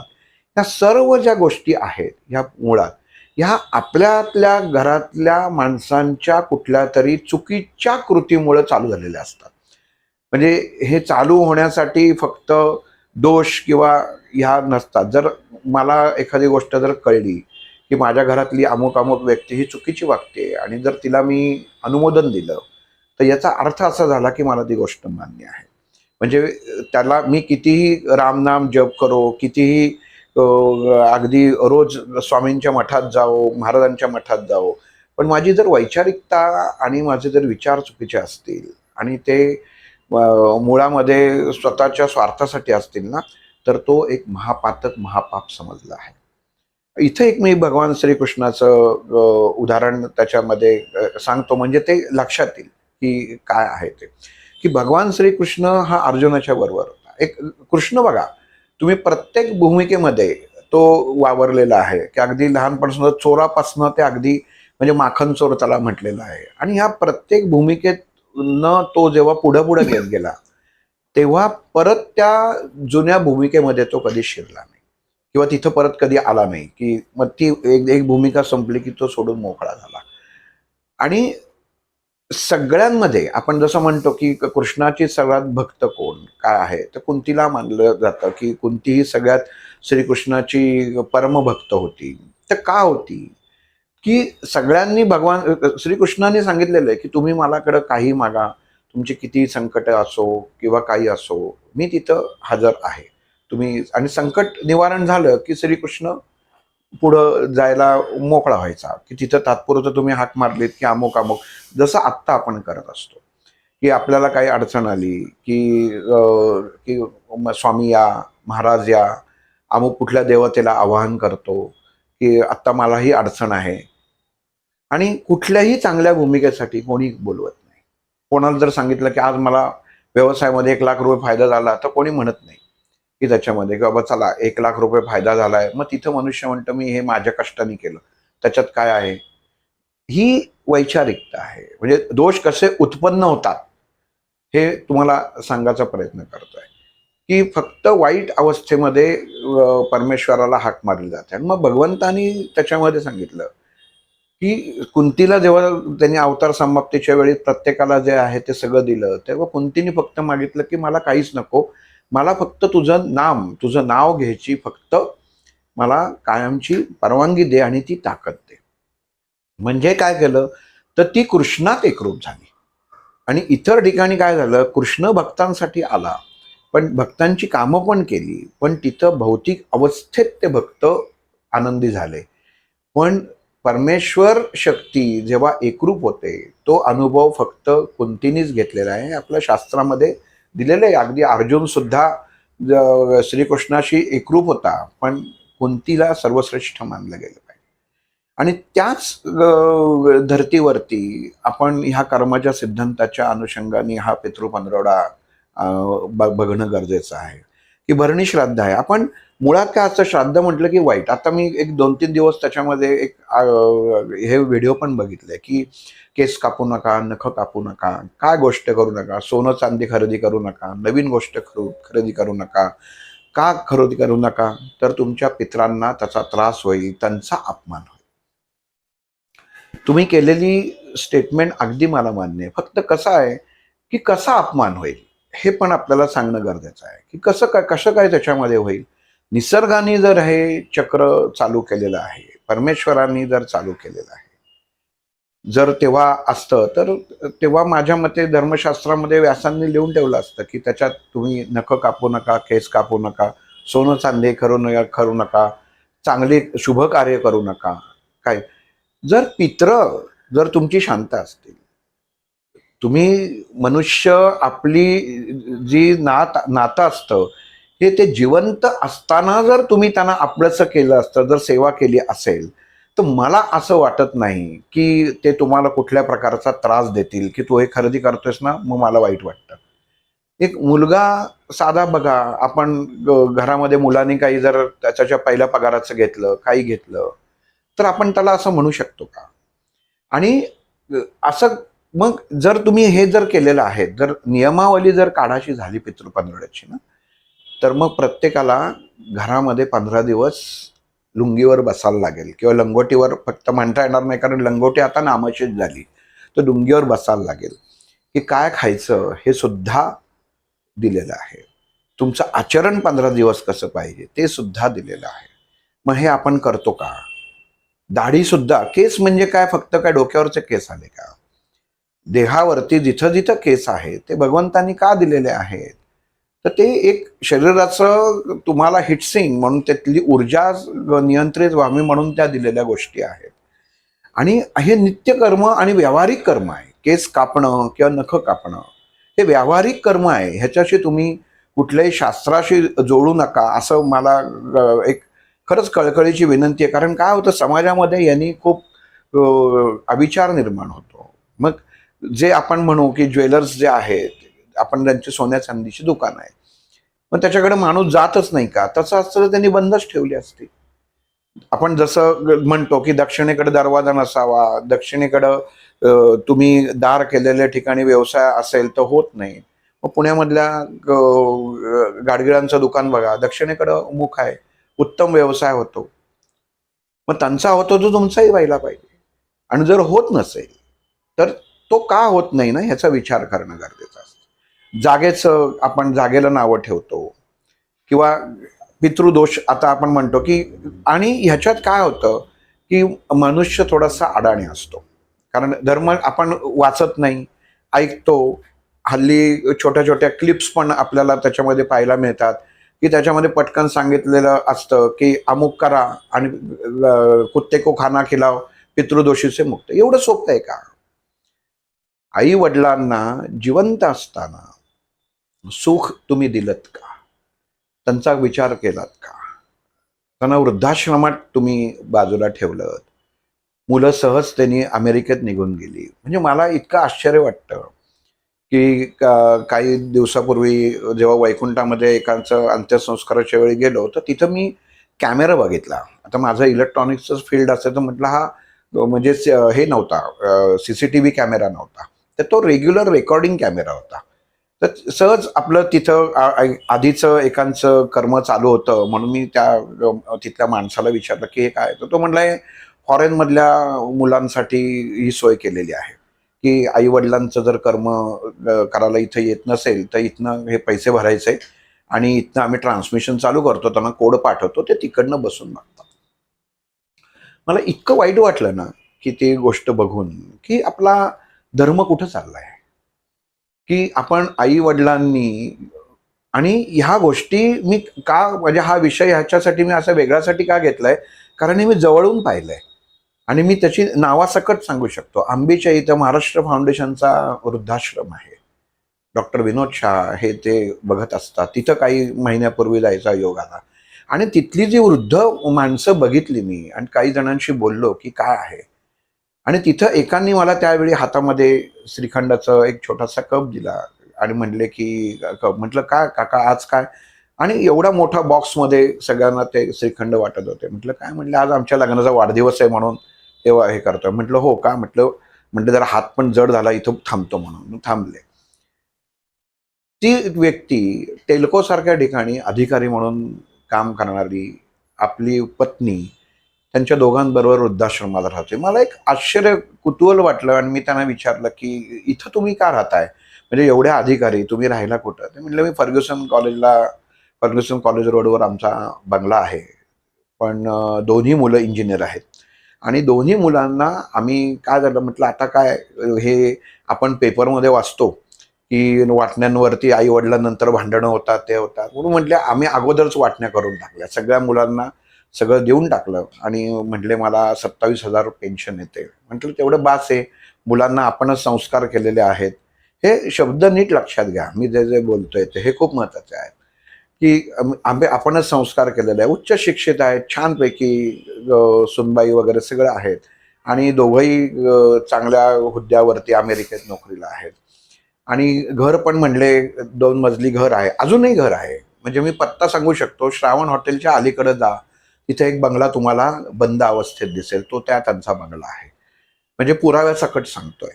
ह्या सर्व ज्या गोष्टी आहेत ह्या मुळात ह्या आपल्यातल्या घरातल्या माणसांच्या कुठल्या तरी चुकीच्या कृतीमुळे चालू झालेल्या असतात. म्हणजे हे चालू होण्यासाठी फक्त दोष किंवा ह्या नसतात. जर मला एखादी गोष्ट जर कळली की माझ्या घरातली अमुक अमुक व्यक्ती ही चुकीची वागते आणि जर तिला मी अनुमोदन दिलं, तर याचा अर्थ असा झाला की मला ती गोष्ट मान्य आहे. म्हणजे त्याला मी कितीही रामनाम जप करो, कितीही अगदी रोज स्वामींच्या मठात जाओ, महाराजांच्या मठात जाओ, पण माझी जर वैचारिकता आणि माझे जर विचार चुकीचे असतील आणि ते मुळामध्ये स्वतःच्या स्वार्थासाठी असतील ना, तर तो एक महापातक, महापाप समजला आहे. इथं एक मी भगवान श्रीकृष्णाचं उदाहरण त्याच्यामध्ये सांगतो, म्हणजे ते लक्षात येईल की काय आहे ते. की भगवान श्रीकृष्ण हा अर्जुनाच्या बरोबर होता. एक कृष्ण बघा, तुम्ही प्रत्येक भूमिकेमध्ये तो वावरलेला आहे, की अगदी लहानपणापासून चोरापासनं ते अगदी म्हणजे माखन चोर त्याला म्हटलेलं आहे. आणि ह्या प्रत्येक भूमिकेत न तो जेव्हा पुढं पुढे घेत गेला, तेव्हा परत त्या जुन्या भूमिकेमध्ये तो कधी शिरला नाही किंवा तिथं परत कधी आला नाही, की मग ती एक एक भूमिका संपली की तो सोडून मोकळा झाला. आणि सगळ्यांमध्ये आपण जसं म्हणतो की कृष्णाची सगळ्यात भक्त कोण काय आहे, तर कुंतीला मानलं जातं की कुंती ही सगळ्यात श्रीकृष्णाची परमभक्त होती. तर का होती? की सगळ्यांनी भगवान श्रीकृष्णाने सांगितलेलं आहे की तुम्ही मलाकडं काही मागा, तुमची किती संकट असो किंवा काही असो, मी तिथं हजर आहे. तुम्ही, आणि संकट निवारण झालं की श्रीकृष्ण पुढं जायला मोकळा व्हायचा, की तिथं तात्पुरतं तुम्ही हाक मारलीत की अमुक अमुक, जसं आत्ता आपण करत असतो. की आपल्याला काही अडचण आली की स्वामी या, महाराज या, अमुक कुठल्या देवतेला आवाहन करतो की आत्ता मलाही अडचण आहे. आणि कुठल्याही चांगल्या भूमिकेसाठी कोणी बोलवत नाही. कोणाला जर सांगितलं की आज मला व्यवसायामध्ये ₹1,00,000 फायदा झाला, तर कोणी म्हणत नाही की त्याच्यामध्ये की बाबा चला ₹1,00,000 फायदा झालाय. मग तिथं मनुष्य म्हणतं मी हे माझ्या कष्टाने केलं. त्याच्यात काय आहे? ही वैचारिकता आहे. म्हणजे दोष कसे उत्पन्न होतात हे तुम्हाला सांगायचा प्रयत्न करतोय. की फक्त वाईट अवस्थेमध्ये परमेश्वराला हाक मारली जाते. आणि मग भगवंतानी त्याच्यामध्ये सांगितलं की कुंतीला जेव्हा त्यांनी अवतार समाप्तीच्या वेळी प्रत्येकाला जे आहे ते सगळं दिलं, तेव्हा कुंतीने फक्त मागितलं की मला काहीच नको, मला फक्त तुझं नाव घ्यायची फक्त मला कायमची परवानगी दे आणि ती ताकद दे. म्हणजे काय केलं, तर ती कृष्णात एकरूप झाली. आणि इतर ठिकाणी काय झालं, कृष्ण भक्तांसाठी आला, पण भक्तांची कामं पण केली, पण तिथं भौतिक अवस्थेत ते भक्त आनंदी झाले. पण परमेश्वर शक्ती जेव्हा एकरूप होते तो अनुभव फक्त कुंतीनीच घेतलेला आहे. आपल्या शास्त्रामध्ये दिलेलं आहे. अगदी अर्जुन सुद्धा श्रीकृष्णाशी एकरूप होता, पण कुंतीला सर्वश्रेष्ठ मानलं गेलं पाहिजे. आणि त्याच धर्तीवरती आपण ह्या कर्माच्या सिद्धांताच्या अनुषंगाने हा पितृपंधरवडा बघणं गरजेचं आहे. की भरणी श्राद्ध आहे. आपण मुळात काय असतं, श्राद्ध म्हटलं की वाईट. आता मी एक 2-3 दिवस त्याच्यामध्ये एक हे व्हिडिओ पण बघितले की केस कापू नका, नख कापू नका, काय गोष्ट करू नका, सोनं चांदी खरेदी करू नका, नवीन गोष्ट खरेदी करू नका. का खरेदी करू नका? तर तुमच्या पितरांना त्याचा त्रास होईल, त्यांचा अपमान होईल. तुम्ही केलेली स्टेटमेंट अगदी मला मान्य आहे. फक्त कसं आहे की कसा अपमान होईल हे पण आपल्याला सांगणं गरजेचं आहे. की कसं काय त्याच्यामध्ये होईल. निसर्गाने जर हे चक्र चालू केलेलं आहे, परमेश्वरांनी जर चालू केलेलं आहे, जर तेव्हा असतं तर तेव्हा माझ्या मते धर्मशास्त्रामध्ये व्यासांनी लिहून ठेवलं असतं की त्याच्यात तुम्ही नख कापू नका, केस कापू नका, सोनं चांदी करू नका, चांगले शुभ कार्य करू नका. काय जर जर तुमची शांत असतील, तुम्ही मनुष्य आपली जी नातं असतं हे ते जिवंत असताना जर तुम्ही त्यांना आपलंसं केलं असतं, जर सेवा केली असेल, तर मला असं वाटत नाही की ते तुम्हाला कुठल्या प्रकारचा त्रास देतील की तू हे खरेदी करतोयस ना, मग मला वाईट वाटतं. एक मुलगा साधा बघा, आपण घरामध्ये मुलांनी काही जर त्याच्या पहिल्या पगाराचं घेतलं, काही घेतलं, तर आपण त्याला असं म्हणू शकतो का? आणि असं मग जर तुम्ही हे जर केलेलं आहे, जर नियमावली जर काढाशी झाली पितृपंधरवड्याची ना, तर मग प्रत्येकाला घरामध्ये 15 दिवस लुंगीवर बसायला लागेल किंवा लंगोटीवर, फक्त म्हणता येणार नाही कारण लंगोटी आता नामाशीच झाली, तर लुंगीवर बसायला लागेल. की काय खायचं हे सुद्धा दिलेलं आहे. तुमचं आचरण 15 दिवस कसं पाहिजे ते सुद्धा दिलेलं आहे. मग हे आपण करतो का? दाढी सुद्धा, केस म्हणजे काय फक्त काय डोक्यावरचे केस आले का? देहावरती जिथं जिथं केस आहे ते भगवंतांनी का दिलेले आहेत? तर ते एक शरीराचं तुम्हाला हिटसिंग म्हणून त्यातली ऊर्जा नियंत्रित व्हावी म्हणून त्या दिलेल्या गोष्टी आहेत. आणि हे नित्यकर्म आणि व्यावहारिक कर्म आहे. केस कापणं किंवा नख कापणं हे व्यावहारिक कर्म आहे. ह्याच्याशी तुम्ही कुठल्याही शास्त्राशी जोडू नका, असं मला एक खरंच कळकळीची विनंती आहे. कारण काय होतं, समाजामध्ये यांनी खूप अविचार निर्माण होतो. मग जे आपण म्हणू की ज्वेलर्स जे आहेत, आपण त्यांची सोन्या चांदीची दुकान आहे, मग त्याच्याकडे माणूस जातच नाही का? तसं असतं तर त्यांनी बंदच ठेवली असती. आपण जसं म्हणतो की दक्षिणेकडे दरवाजा नसावा, दक्षिणेकडं तुम्ही दार केलेल्या ठिकाणी व्यवसाय असेल तर होत नाही. मग पुण्यामधल्या गाडगिळांचं दुकान बघा, दक्षिणेकडं मुख आहे, उत्तम व्यवसाय होतो. मग त्यांचा होतो तो तुमचाही व्हायला पाहिजे. आणि जर होत नसेल तर तो का होत नाही ना, ह्याचा विचार करणं गरजेचं असतं. आपण जागेला नावं ठेवतो किंवा पितृदोष आता आपण म्हणतो की, आणि ह्याच्यात काय होतं की मनुष्य थोडासा अडाणी असतो. कारण धर्म आपण वाचत नाही, ऐकतो. हल्ली छोट्या छोट्या क्लिप्स पण आपल्याला त्याच्यामध्ये पाहायला मिळतात की त्याच्यामध्ये पटकन सांगितलेलं असतं की अमुक करा आणि कुत्ते को खाना खिलाव, पितृदोषी से मुक्त. एवढं सोपं आहे का? आई वडिलांना जिवंत असताना सुख तुम्ही दिलत का? त्यांचा विचार केलात का? त्यांना वृद्धाश्रमात तुम्ही बाजूला ठेवलं. मुलं सहज त्यांनी अमेरिकेत निघून गेली. म्हणजे मला इतकं आश्चर्य वाटतं की काही दिवसापूर्वी जेव्हा वैकुंठामध्ये एकांचं अंत्यसंस्काराच्या वेळी गेलो, तर तिथं मी कॅमेरा बघितला. आता माझं इलेक्ट्रॉनिक्सचं फील्ड असेल तर म्हटलं हा म्हणजे हे नव्हता, CCTV कॅमेरा नव्हता, तर तो रेग्युलर रेकॉर्डिंग कॅमेरा होता. तर सहज आपलं तिथं आधीचं एकांचं कर्म चालू होतं म्हणून मी त्या तिथल्या माणसाला विचारलं की हे काय? तर तो म्हटलाय फॉरेनमधल्या मुलांसाठी ही सोय केलेली आहे की आई वडिलांचं जर कर्म करायला इथं येत नसेल तर इथनं हे पैसे भरायचे आणि इथनं आम्ही ट्रान्समिशन चालू करतो, त्यांना कोड पाठवतो, ते तिकडनं बसून बघतात. मला इतकं वाईट वाटलं ना की ती गोष्ट बघून की आपला धर्म कुठं चाललाय. की आपण आई वडिलांनी, आणि ह्या गोष्टी मी का म्हणजे हा विषय ह्याच्यासाठी मी असा वेगळ्यासाठी का घेतलाय, कारण हे मी जवळून पाहिलंय. आणि मी त्याची नावासकट सांगू शकतो. आंबेच्या इथं महाराष्ट्र फाउंडेशनचा वृद्धाश्रम आहे. डॉक्टर विनोद शाह हे ते बघत असतात. तिथं काही महिन्यापूर्वी जायचा योग आला आणि तिथली जी वृद्ध माणसं बघितली मी आणि काही जणांशी बोललो की काय आहे. आणि तिथं एकांनी मला त्यावेळी हातामध्ये श्रीखंडाचं एक छोटासा कप दिला आणि म्हणले की म्हटलं काय काका आज काय. आणि एवढा मोठा बॉक्समध्ये सगळ्यांना ते श्रीखंड वाटत होते. म्हटलं काय. म्हणले आज आमच्या लग्नाचा वाढदिवस आहे म्हणून तेव्हा हे करतोय. म्हटलं हो का. म्हटलं जरा हात पण जड झाला इथं थांबतो म्हणून थांबले. ती व्यक्ती टेल्को सारख्या ठिकाणी अधिकारी म्हणून काम करणारी आपली पत्नी त्यांच्या दोघांबरोबर वृद्धाश्रमाला राहते. मला एक आश्चर्य कुतूहल वाटलं आणि मी त्यांना विचारलं की इथं तुम्ही का राहताय, म्हणजे एवढ्या अधिकारी तुम्ही राहायला कुठं. ते म्हटलं मी फर्ग्युसन कॉलेज रोडवर आमचा बंगला आहे. पण दोन्ही मुलं इंजिनियर आहेत आणि दोन्ही मुलांना आम्ही काय झालं. म्हटलं आता काय हे आपण पेपरमध्ये वाचतो की वाटण्यांवरती आई वडिलांनंतर भांडणं होतात ते होतात म्हणून म्हटले आम्ही अगोदरच वाटण्या करून टाकल्या. सगळ्या मुलांना सगळं देऊन टाकलं आणि म्हटले मला 27,000 पेन्शन येते. म्हटलं तेवढं बास आहे. मुलांना आपणच संस्कार केलेले आहेत. हे शब्द नीट लक्षात घ्या. मी जे जे बोलतोय ते हे खूप महत्त्वाचे आहे की आपणच संस्कार केलेले आहे. उच्च शिक्षित आहेत, छानपैकी सुनबाई वगैरे सगळं आहेत आणि दोघंही चांगल्या हुद्द्यावरती अमेरिकेत नोकरीला आहेत. आणि घर पण म्हणले 2 मजली घर आहे. अजूनही घर आहे. म्हणजे मी पत्ता सांगू शकतो. श्रावण हॉटेलच्या अलीकडे जा, तिथे एक बंगला तुम्हाला बंद अवस्थेत दिसेल. तो त्यांचा बंगला आहे. म्हणजे पुराव्यासकट सांगतोय.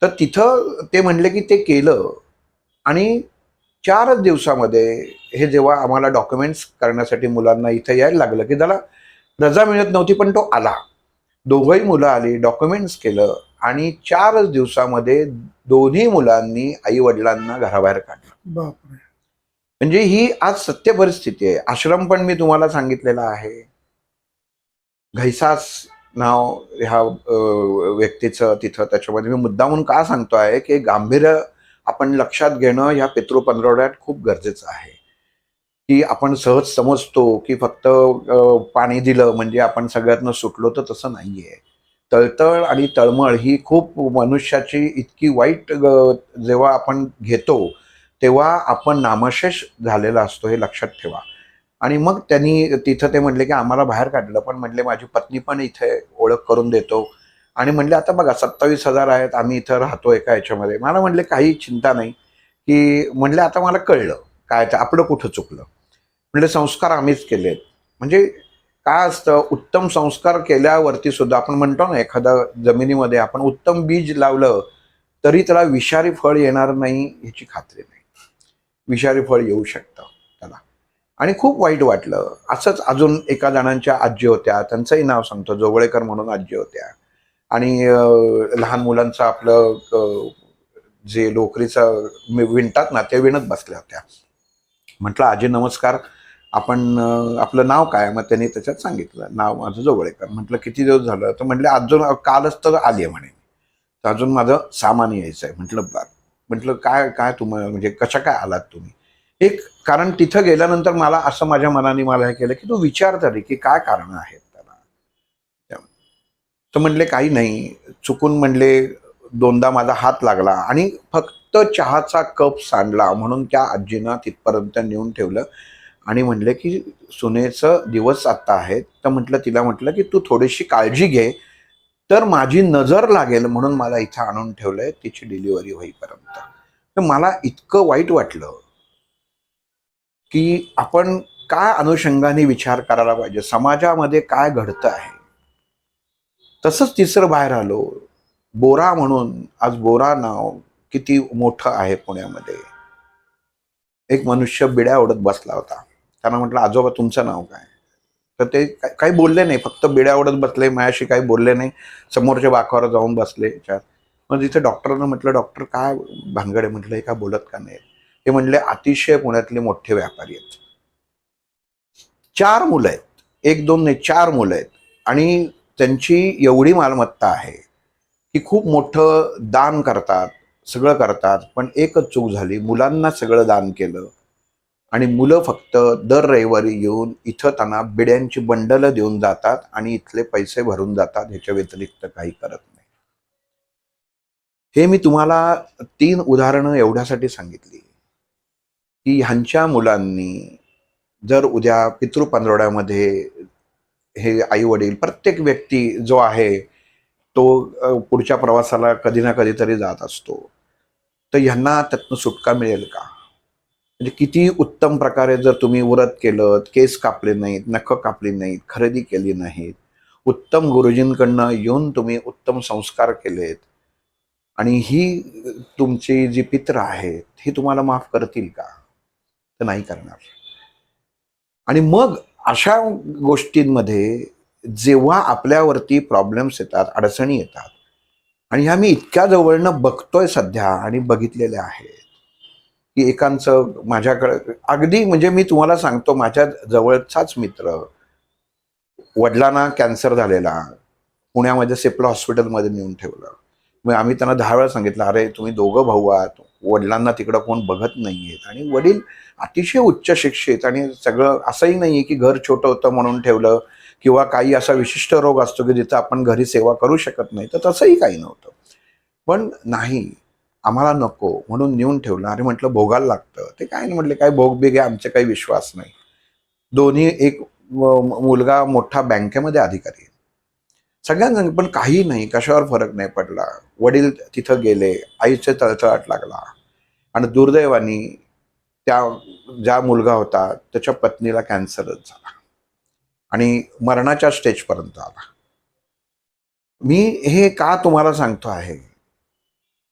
तर तिथं ते म्हणले की ते केलं आणि 4च दिवसामध्ये हे जेव्हा आम्हाला डॉक्युमेंट्स करण्यासाठी मुलांना इथे यायला लागलं की त्याला रजा मिळत नव्हती, पण तो आला. दोघंही मुलं आली, डॉक्युमेंट्स केलं आणि 4च दिवसामध्ये दोन्ही मुलांनी आई वडिलांना घराबाहेर काढलं. बापरे. म्हणजे ही आज सत्य परिस्थिती आहे. आश्रम पण मी तुम्हाला सांगितलेला आहे. घैसास नाव ह्या व्यक्तीचं तिथं. त्याच्यामध्ये मी मुद्दामून का सांगतो आहे की गांभीर्य आपण लक्षात घेणं ह्या पितृ पंधरवड्यात खूप गरजेचं आहे. की आपण सहज समजतो की फक्त पाणी दिलं म्हणजे आपण सगळ्यातनं सुटलो, तर तसं नाहीये. तळतळ आणि तळमळ ही खूप मनुष्याची इतकी वाईट जेव्हा आपण घेतो तेव्हा आपण नामशेष झालेला असतो, हे लक्षात ठेवा. आणि मग त्यांनी तिथं ते म्हणले की आम्हाला बाहेर काढलं, पण म्हणले माझी पत्नी पण इथे ओळख करून देतो. आणि म्हणले आता बघा 27,000 आहेत, आम्ही इथं राहतो एका ह्याच्यामध्ये. मला म्हणले काही चिंता नाही. की म्हणले आता मला कळलं काय ते आपलं कुठं चुकलं. म्हणले संस्कार आम्हीच केलेत. म्हणजे काय असतं, उत्तम संस्कार केल्यावरती सुद्धा आपण म्हणतो ना, एखाद्या जमिनीमध्ये आपण उत्तम बीज लावलं तरी त्याला विषारी फळ येणार नाही ह्याची खात्री नाही. विषारी फळ येऊ शकतं त्याला. आणि खूप वाईट वाटलं. असंच अजून एका जणांच्या आजी होत्या, त्यांचंही नाव सांगतो, जोगळेकर म्हणून आजी होत्या. आणि लहान मुलांचं आपलं जे लोकरीचं विणतात ना, ते विणत बसल्या होत्या. म्हटलं आजी नमस्कार, आपण आपलं नाव काय. मग त्यांनी त्याच्यात सांगितलं नाव माझं जोगळेकर. म्हटलं किती दिवस झालं. तर म्हटलं अजून कालच तर आली आहे म्हणे. तर अजून माझं सामान यायचं आहे. म्हटलं काय काय तुम्हाला म्हणजे कशा काय आलात तुम्ही. एक कारण तिथं गेल्यानंतर मला असं माझ्या मनाने मला हे केलं की तू विचार तरी की काय कारण आहेत त्याला. तर म्हणले काही नाही, चुकून म्हणले 2दा माझा हात लागला आणि फक्त चहाचा कप सांडला म्हणून त्या आजीनं तिथपर्यंत नेऊन ठेवलं. आणि म्हणले की सुनेचं दिवस आत्ता आहेत. तर तिला म्हटलं की तू थोडीशी काळजी घे, तर माझी नजर लागेल म्हणून मला इथं आणून ठेवलंय तिची डिलिव्हरी होईपर्यंत. तर मला इतकं वाईट वाटलं की आपण काय अनुषंगाने विचार करायला पाहिजे, समाजामध्ये काय घडतं आहे. तसंच तिसरं बाहेर आलो. बोरा म्हणून, आज बोरा नाव किती मोठं आहे पुण्यामध्ये. एक मनुष्य बिड्या ओढत बसला होता. त्यांना म्हटलं आजोबा तुमचं नाव काय. तर ते काही बोलले नाही, फक्त बिड्या ओढत बसले, माझ्याशी काही बोलले नाही. समोरच्या बाकावर जाऊन बसले त्याच्यात. मग तिथे डॉक्टरांना म्हटलं डॉक्टर काय भानगड आहे. म्हटलं हे काय बोलत का नाही. ते म्हणले अतिशय पुण्यातले मोठे व्यापारी आहेत. 4 मुलं आहेत. 1-2 नाही, 4 मुलं आहेत. आणि त्यांची एवढी मालमत्ता आहे की खूप मोठं दान करतात, सगळं करतात. पण एकच चूक झाली, मुलांना सगळं दान केलं आणि मुलं फक्त दर रविवारी येऊन इथं त्यांना बिड्यांची बंडलं देऊन जातात आणि इथले पैसे भरून जातात, ह्याच्या व्यतिरिक्त काही करत नाही. हे मी तुम्हाला 3 उदाहरणं एवढ्यासाठी सांगितली की ह्यांच्या मुलांनी जर उद्या पितृपंधरवड्यामध्ये हे आई वडील प्रत्येक व्यक्ती जो आहे तो पुढच्या प्रवासाला कधी ना कधीतरी जात असतो, तर ह्यांना त्यातनं सुटका मिळेल का? म्हणजे किती उत्तम प्रकारे जर तुम्ही व्रत केलं, केस कापले नाहीत, नखं कापली नाहीत, खरेदी केली नाहीत, उत्तम गुरुजींकडनं येऊन तुम्ही उत्तम संस्कार केलेत आणि ही तुमची जी पित्र आहेत ही तुम्हाला माफ करतील का? तर नाही करणार. आणि मग अशा गोष्टींमध्ये जेव्हा आपल्यावरती प्रॉब्लेम्स येतात, अडचणी येतात, आणि ह्या मी इतक्या जवळनं बघतोय सध्या आणि बघितलेल्या आहेत की एकांचं माझ्याकडे अगदी म्हणजे मी तुम्हाला सांगतो, माझ्या जवळचाच मित्र, वडिलांना कॅन्सर झालेला, पुण्यामध्ये सिप्ला हॉस्पिटलमध्ये नेऊन ठेवलं. मग आम्ही त्यांना 10 वेळा सांगितलं, अरे तुम्ही दोघं भाऊ आहात, वडिलांना तिकडं कोण बघत नाहीयेत, आणि वडील अतिशय उच्च शिक्षित, आणि सगळं असंही नाहीये की घर छोटं होतं म्हणून ठेवलं किंवा काही असा विशिष्ट रोग असतो की जिथं आपण घरी सेवा करू शकत नाही, तर तसंही काही नव्हतं. पण नाही, आम्हाला नको म्हणून नेऊन ठेवलं. अरे म्हटलं भोगायला लागतं. ते काय नाही म्हटले, काय भोग बिग आहे, आमचे काही विश्वास नाही. दोन्ही एक मुलगा मोठा बँकेमध्ये अधिकारी आहे. सगळ्यांना पण काही नाही, कशावर फरक नाही पडला. वडील तिथं गेले, आईचे तळतळाट लागला, आणि दुर्दैवाने त्या ज्या मुलगा होता त्याच्या पत्नीला कॅन्सरच झाला आणि मरणाच्या स्टेजपर्यंत आला. मी हे का तुम्हाला सांगतो आहे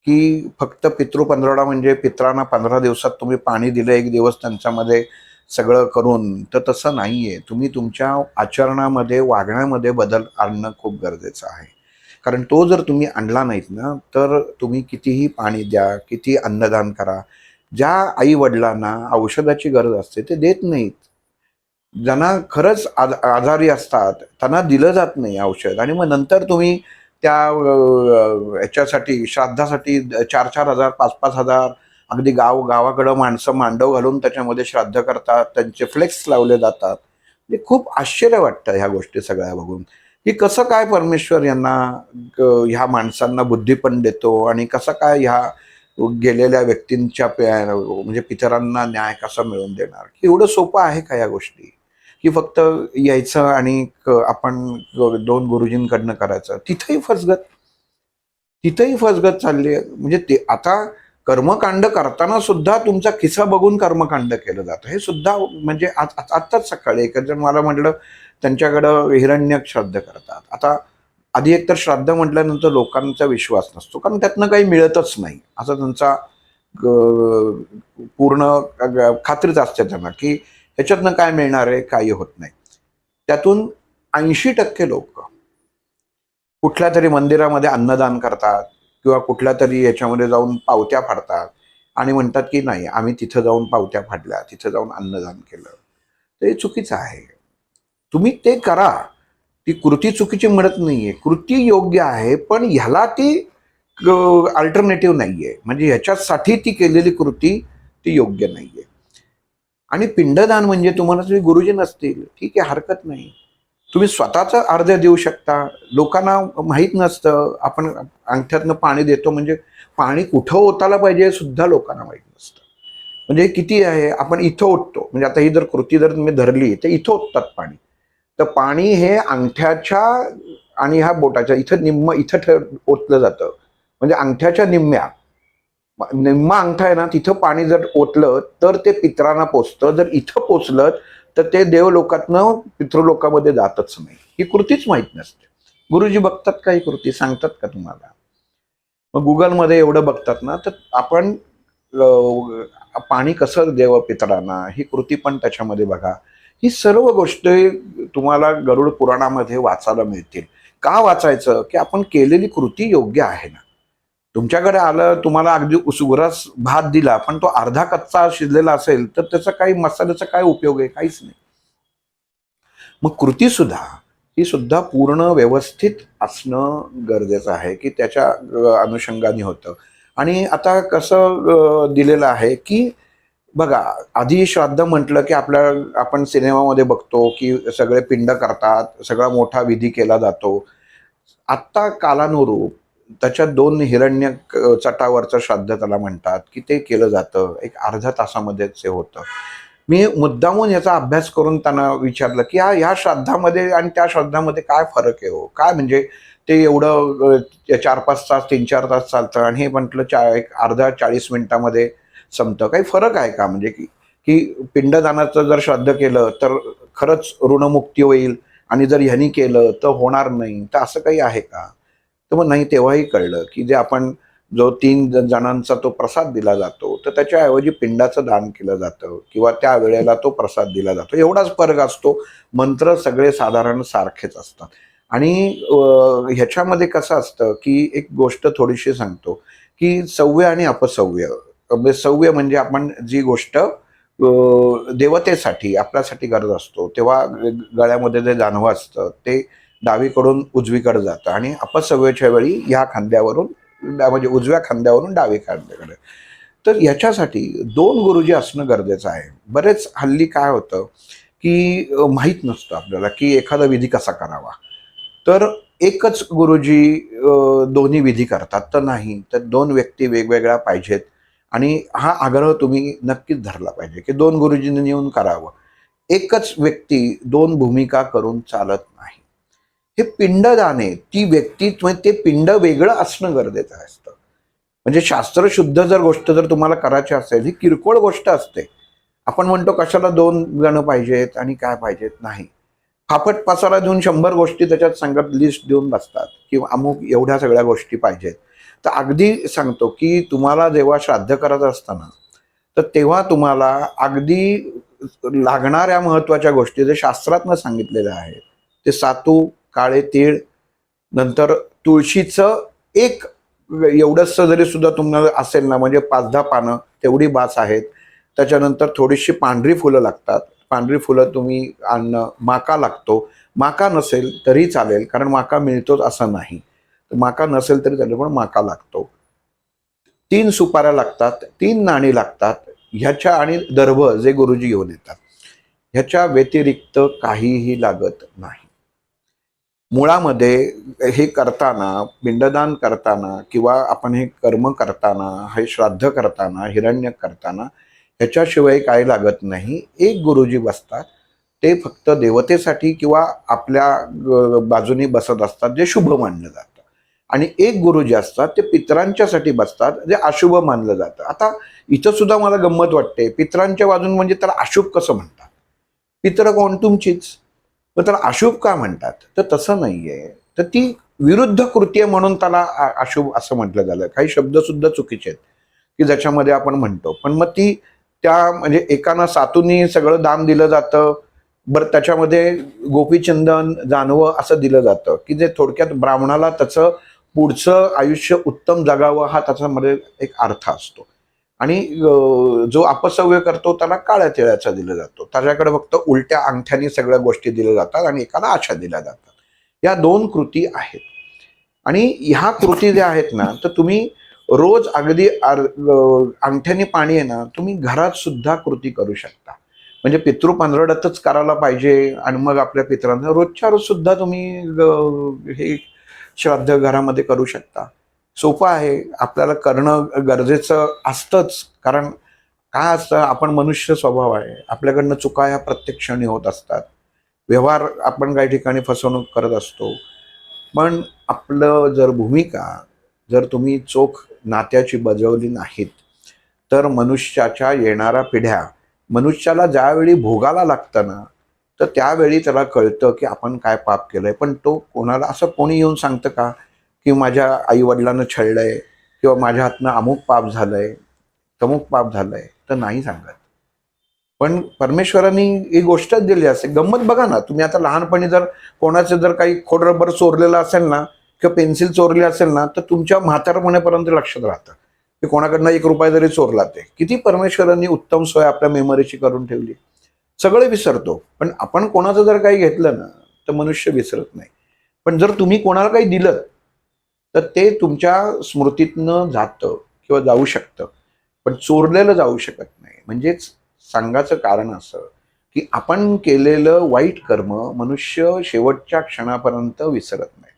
की फक्त पितृपंधरवडा म्हणजे पित्रांना 15 दिवसात तुम्ही पाणी दिलं, एक दिवस त्यांच्यामध्ये सगळं करून, तर तसं नाहीये. तुम्ही तुमच्या आचरणामध्ये, वागण्यामध्ये बदल आणणं खूप गरजेचं आहे. कारण तो जर तुम्ही आणला नाहीत ना, तर तुम्ही कितीही पाणी द्या, किती अन्नदान करा, ज्या आई वडिलांना औषधाची गरज असते ते देत नाहीत. ज्यांना खरंच आजारी असतात त्यांना दिलं जात नाही औषध, आणि मग नंतर तुम्ही त्या ह्याच्यासाठी श्राद्धासाठी 4,000 5,000 अगदी गावाकडं माणसं मांडव घालून त्याच्यामध्ये श्राद्ध करतात, त्यांचे फ्लेक्स लावले जातात. म्हणजे खूप आश्चर्य वाटतं ह्या गोष्टी सगळ्या बघून, की कसं काय परमेश्वर यांना ह्या माणसांना बुद्धी पण देतो, आणि कसं काय ह्या गेलेल्या व्यक्तींच्या म्हणजे पितरांना न्याय कसा मिळवून देणार. एवढं सोपं आहे का या गोष्टी? की फक्त यायचं आणि आपण 2 गुरुजींकडनं करायचं. तिथेही फसगत चालली आहे. म्हणजे ते आता कर्मकांड करताना सुद्धा तुमचा खिसा बघून कर्मकांड केलं जातं. हे सुद्धा म्हणजे आत्ताच सकाळी एक जण मला म्हटलं त्यांच्याकडं हिरण्यक श्राद्ध करतात. आता आधी एकतर श्राद्ध म्हटल्यानंतर लोकांचा विश्वास नसतो, कारण त्यातनं काही मिळतच नाही असं त्यांचा पूर्ण खात्रीच असते त्यांना की ह्याच्यातनं काय मिळणार आहे, काही होत नाही. त्यातून 80% लोक कुठल्या तरी मंदिरामध्ये अन्नदान करतात किंवा कुठल्या तरी याच्यामध्ये जाऊन पावत्या फाडतात आणि म्हणतात की नाही, आम्ही तिथं जाऊन पावत्या फाडल्या, तिथं जाऊन अन्नदान केलं. ते चुकीचं आहे. तुम्ही ते करा. ती कृती चुकीची म्हणत नाहीये, कृती योग्य आहे, पण ह्याला ती अल्टरनेटिव्ह नाहीये. म्हणजे ह्याच्यासाठी ती केलेली कृती ती योग्य नाहीये. आणि पिंडदान म्हणजे तुम्हाला तुम्ही गुरुजी नसतील, ठीक आहे, हरकत नाही. तुम्ही स्वतःचं अर्ध्य देऊ शकता. लोकांना माहीत नसतं, आपण अंगठ्यातनं पाणी देतो म्हणजे पाणी कुठं ओतायला पाहिजे हे सुद्धा लोकांना माहीत नसतं. म्हणजे किती आहे, आपण इथं ओततो, म्हणजे आता ही जर कृती जर तुम्ही धरली तर इथं ओततात पाणी. तर पाणी हे अंगठ्याच्या आणि ह्या बोटाच्या इथं निम्म इथं ओतलं जातं. म्हणजे अंगठ्याच्या निम्मा अंगठा आहे ना, तिथं पाणी जर ओतलं तर ते पितरांना पोचतं. जर इथं पोचलं तर ते देवलोकातनं पितृलोकामध्ये जातच नाही. ही कृतीच माहीत नसते. गुरुजी बघतात का ही कृती, सांगतात का तुम्हाला? मग गुगलमध्ये एवढं बघतात ना, तर आपण पाणी कसं द्यावं पितरांना ही कृती पण त्याच्यामध्ये बघा. ही सर्व गोष्टी तुम्हाला गरुड पुराणामध्ये वाचायला मिळतील. का वाचायचं? की आपण केलेली कृती योग्य आहे ना. तुमच्याकडे आलं, तुम्हाला अगदी उसुगरास भात दिला, पण तो अर्धा कच्चा शिजलेला असेल तर त्याचा काही मसाल्याचा काय उपयोग आहे? काहीच नाही. मग कृती सुद्धा ही सुद्धा पूर्ण व्यवस्थित असणं गरजेचं आहे की त्याच्या अनुषंगाने होतं. आणि आता कसं दिलेलं आहे की बघा, आधी श्राद्ध म्हटलं की आपण सिनेमामध्ये बघतो की सगळे पिंड करतात, सगळा मोठा विधी केला जातो. आत्ता कालानुरूप त्याच्यात 2 हिरण्य चटावरचं श्राद्ध त्याला म्हणतात, की ते केलं जातं. एक अर्ध्या तासामध्येच हे होतं. मी मुद्दामून याचा अभ्यास करून त्यांना विचारलं, की ह्या श्राद्धामध्ये आणि त्या श्राद्धामध्ये काय फरक आहे हो? काय म्हणजे ते एवढं 4-5 तास, 3-4 तास चालतं आणि हे म्हटलं एक अर्ध्या 40 मिनिटामध्ये संपतं. काही फरक आहे का? म्हणजे की पिंडदानाचं जर श्राद्ध केलं तर खरंच ऋणमुक्ती होईल आणि जर ह्यानी केलं तर होणार नाही. तर असं काही आहे का? तर मग नाही, तेव्हाही कळलं की जे आपण जो 3 जणांचा तो प्रसाद दिला जातो, तर त्याच्याऐवजी पिंडाचं दान केलं जातं किंवा त्यावेळेला तो प्रसाद दिला जातो. एवढाच फरक असतो. मंत्र सगळे साधारण सारखेच असतात. आणि ह्याच्यामध्ये कसं असतं की एक गोष्ट थोडीशी सांगतो, की सव्य आणि अपसव्य. सव्य म्हणजे आपण जी गोष्ट देवतेसाठी आपल्यासाठी करत असतो, तेव्हा गळ्यामध्ये जे जानवं असतं ते डावीकडून उजवीकडे जातं आणि अपसव्यच्या वेळी ह्या खांद्यावरून म्हणजे उजव्या खांद्यावरून डावी खांद्याकडे. तर याच्यासाठी 2 गुरुजी असणं गरजेचं आहे. बरेच हल्ली काय होतं, की माहीत नसतं आपल्याला, की एखादा विधी कसा करावा. तर एकच गुरुजी दोन्ही विधी करतात तर नाही. तर 2 व्यक्ती वेगवेगळ्या पाहिजेत आणि हा आग्रह तुम्ही नक्कीच धरला पाहिजे, की 2 गुरुजींनी येऊन करावं. एकच व्यक्ती 2 भूमिका करून चालत नाही. हे पिंडदान आहे. ती व्यक्ती ते पिंड वेगळं असणं गरजेचं असतं. म्हणजे शास्त्रशुद्ध जर गोष्ट जर तुम्हाला करायची असेल, ही किरकोळ गोष्ट असते. आपण म्हणतो कशाला 2 जण पाहिजेत आणि काय पाहिजेत, नाही. फाफट पसारा देऊन 100 गोष्टी त्याच्यात सांगत लिस्ट देऊन बसतात किंवा अमुक एवढ्या सगळ्या गोष्टी पाहिजेत. तर अगदी सांगतो, की तुम्हाला जेव्हा श्राद्ध करायचं असतं ना, तर तेव्हा तुम्हाला अगदी लागणाऱ्या महत्त्वाच्या गोष्टी जे शास्त्रातनं सांगितलेल्या आहेत, ते सातू, काळे तीळ, नंतर तुळशीचं एक एवढंसं जरी सुद्धा तुम्हाला असेल ना, म्हणजे 5-10 पानं तेवढी बास आहेत. त्याच्यानंतर थोडीशी पांढरी फुलं लागतात. पांढरी फुलं तुम्ही आणणं, माका लागतो. माका नसेल तरी चालेल, कारण माका मिळतोच असं नाही. तर माका नसेल तरी चालेल, पण माका लागतो. 3 सुपाऱ्या लागतात, 3 नाणी लागतात. ह्याच्या आणि दर्भ जे गुरुजी घेऊन येतात. ह्याच्या व्यतिरिक्त काहीही लागत नाही. मुळामध्ये हे करताना, पिंडदान करताना किंवा आपण हे कर्म करताना, हे श्राद्ध करताना, हिरण्य करताना ह्याच्याशिवाय काही लागत नाही. एक गुरुजी बसतात. ते फक्त देवतेसाठी किंवा आपल्या बाजूनी बसत असतात, जे शुभ मानलं जातं. आणि एक गुरुजी असतात, ते पितरांच्यासाठी बसतात, जे अशुभ मानलं जातं. आता इथं सुद्धा मला गंमत वाटते. पितरांच्या बाजून म्हणजे त्याला अशुभ कसं म्हणतात? पितरं कोण? तुमचीच. मग त्याला अशुभ का म्हणतात? तर तसं नाहीये. तर ती विरुद्ध कृती म्हणून त्याला अशुभ असं म्हटलं झालं. काही शब्द सुद्धा चुकीचे आहेत, की ज्याच्यामध्ये आपण म्हणतो. पण मग ती त्या म्हणजे एकानं सातूनी सगळं दान दिलं जातं. बरं, त्याच्यामध्ये गोपीचंदन, जानवं असं दिलं जातं, की जे थोडक्यात ब्राह्मणाला त्याचं पुढचं आयुष्य उत्तम जगावं हा त्याच्यामध्ये एक अर्थ असतो. आणि जो अपसव्य करतो त्याला काळ्या तिळाचा दिला जातो. त्याच्याकडे फक्त उलट्या अंगठ्यानी सगळ्या गोष्टी दिल्या जातात आणि एकाला आशा दिल्या जातात. या 2 कृती आहेत. आणि ह्या कृती ज्या आहेत ना, तर तुम्ही रोज अगदी अंगठ्याने पाणी आहे ना, तुम्ही घरात सुद्धा कृती करू शकता. म्हणजे पितृ पंधरवड्यातच करायला पाहिजे आणि मग आपल्या पितरांना रोजच्या रोज सुद्धा तुम्ही हे श्राद्ध घरामध्ये करू शकता. सोपं आहे. आपल्याला करणं गरजेचं असतंच. कारण काय असतं, आपण मनुष्य स्वभाव आहे. आपल्याकडनं चुका ह्या प्रत्येक क्षणी होत असतात. व्यवहार आपण काही ठिकाणी फसवणूक करत असतो. पण आपलं जर भूमिका जर तुम्ही चोख नात्याची बजावली नाहीत, तर मनुष्याच्या येणाऱ्या पिढ्या मनुष्याला ज्यावेळी भोगायला लागतं ना, तर त्यावेळी त्याला कळतं की आपण काय पाप केलंय. पण तो कोणाला असं कोणी येऊन सांगतं का, की माझ्या आई-वडिलांना छळलंय किंवा माझ्या हातनं अमुक पाप झालंय, तमुक पाप झालंय, तर नाही सांगत. पण परमेश्वरांनी ही गोष्टच दिली असते. गंमत बघा ना, तुम्ही आता लहानपणी जर कोणाचं जर काही खोडरबर चोरलेलं असेल ना किंवा पेन्सिल चोरली असेल ना, तर तुमच्या म्हातारपणेपर्यंत लक्षात राहतं, की कोणाकडनं ₹1 जरी चोरला ते. किती परमेश्वरांनी उत्तम सोय आपल्या मेमरीची करून ठेवली. सगळं विसरतो. पण आपण कोणाचं जर काही घेतलं ना, तर मनुष्य विसरत नाही. पण जर तुम्ही कोणाला काही दिलं, तर ते तुमच्या स्मृतीतनं जातं किंवा जाऊ शकतं. पण चोरलेलं जाऊ शकत नाही. म्हणजेच सांगायचं कारण असं की आपण केलेलं वाईट कर्म मनुष्य शेवटच्या क्षणापर्यंत विसरत नाही.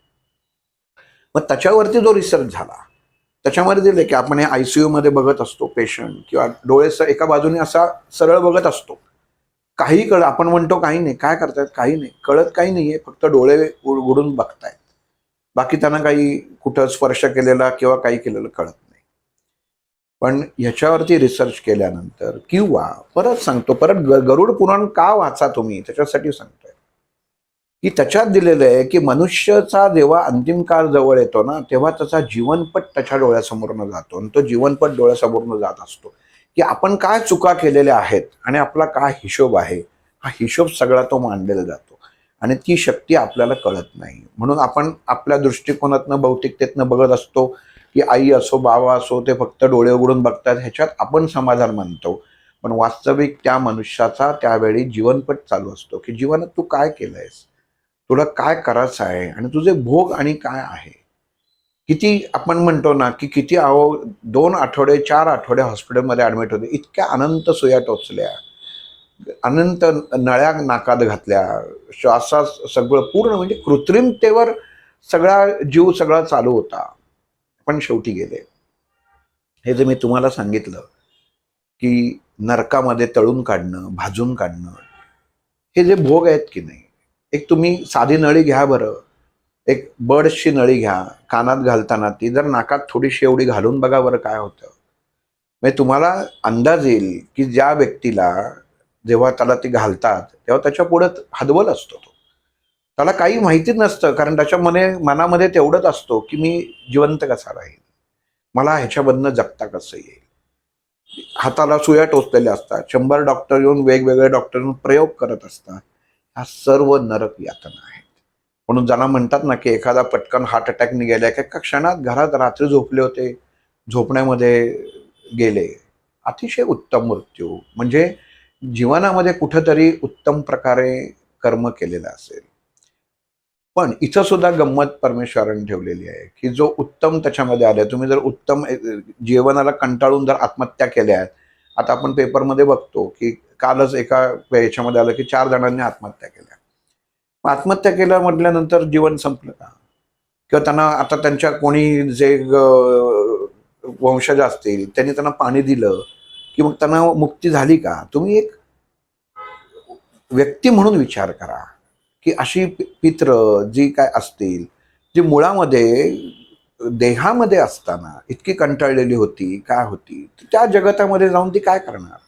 मग त्याच्यावरती जो रिसर्च झाला त्याच्यामध्ये दिले की आपण हे ICU मध्ये बघत असतो पेशंट किंवा डोळे एका बाजूने असा सरळ बघत असतो, काही कळत, आपण म्हणतो काही नाही, काय करतायत काही नाही, कळत काही नाहीये, फक्त डोळे उघडून बघतायत, बाकी त्यांना काही कुठं स्पर्श केलेला किंवा काही केलेलं कळत नाही. पण ह्याच्यावरती रिसर्च केल्यानंतर किंवा परत सांगतो, परत गरुड पुराण का वाचा तुम्ही त्याच्यासाठी सांगतोय की त्याच्यात दिलेलं आहे की मनुष्याचा जेव्हा अंतिम काळ जवळ येतो ना तेव्हा त्याचा जीवनपट त्याच्या डोळ्यासमोरनं जातो आणि तो जीवनपट डोळ्यासमोरनं जात असतो की आपण काय चुका केलेल्या आहेत आणि आपला काय हिशोब आहे, हा हिशोब सगळा तो मांडलेला जातो आणि ती शक्ती आपल्याला कळत नाही. म्हणून आपण आपल्या दृष्टिकोनातनं भौतिकतेतनं बघत असतो की आई असो बाबा असो ते फक्त डोळे उघडून बघतात, ह्याच्यात आपण समाधान मानतो. पण वास्तविक त्या मनुष्याचा त्यावेळी जीवनपट चालू असतो की जीवनात तू काय केलंयस, तुला काय करायचं आहे आणि तुझे भोग आणि काय आहे. किती आपण म्हणतो ना की किती 2 आठवडे 4 आठवडे हॉस्पिटलमध्ये ऍडमिट होते, इतक्या अनंत सुया टोचल्या, अनंत नळ्या नाकात घातल्या, श्वासात सगळं पूर्ण म्हणजे कृत्रिमतेवर सगळा जीव सगळा चालू होता, पण शेवटी गेले. हे जे मी तुम्हाला सांगितलं की नरकामध्ये तळून काढणं, भाजून काढणं, हे जे भोग आहेत की नाही, एक तुम्ही साधी नळी घ्या बरं, एक बर्ड्सची नळी घ्या, कानात घालताना ती जर नाकात थोडीशी एवढी घालून बघा बरं काय होतं. म्हणजे तुम्हाला अंदाज येईल की ज्या व्यक्तीला जेव्हा त्याला ती घालतात तेव्हा त्याच्या पुढे हदवल असतो तो, त्याला काही माहितीच नसतं, कारण त्याच्या मनामध्ये तेवढंच असतो की मी जिवंत कसा राहील, मला ह्याच्यामधनं जगता कसं येईल. हाताला सुया टोचलेल्या असतात, 100 डॉक्टर येऊन वेगवेगळे डॉक्टर येऊन प्रयोग करत असतात. ह्या सर्व नरक यातना आहेत. म्हणून ज्यांना म्हणतात ना की एखादा पटकन हार्ट अटॅकने गेला, एका क्षणात घरात रात्री झोपले होते, झोपण्यामध्ये गेले, अतिशय उत्तम मृत्यू. म्हणजे जीवनामध्ये कुठंतरी उत्तम प्रकारे कर्म केलेलं असेल. पण इथं सुद्धा गंमत परमेश्वराने ठेवलेली आहे की जो उत्तम त्याच्यामध्ये आलाय, तुम्ही जर उत्तम जीवनाला कंटाळून जर आत्महत्या केल्या आहेत, आता आपण पेपरमध्ये बघतो की कालच एका याच्यामध्ये आलं की 4 जणांनी आत्महत्या केल्या. आत्महत्या केल्या म्हटल्यानंतर जीवन संपलं का? किंवा त्यांना आता त्यांच्या कोणी जे वंशज असतील त्यांनी त्यांना पाणी दिलं की मग त्यांना मुक्ती झाली का? तुम्ही एक व्यक्ती म्हणून विचार करा की अशी पित्र जी काय असतील, जी मुळामध्ये देहामध्ये असताना इतकी कंटाळलेली होती, काय होती, त्या जगतामध्ये जाऊन ती काय करणार?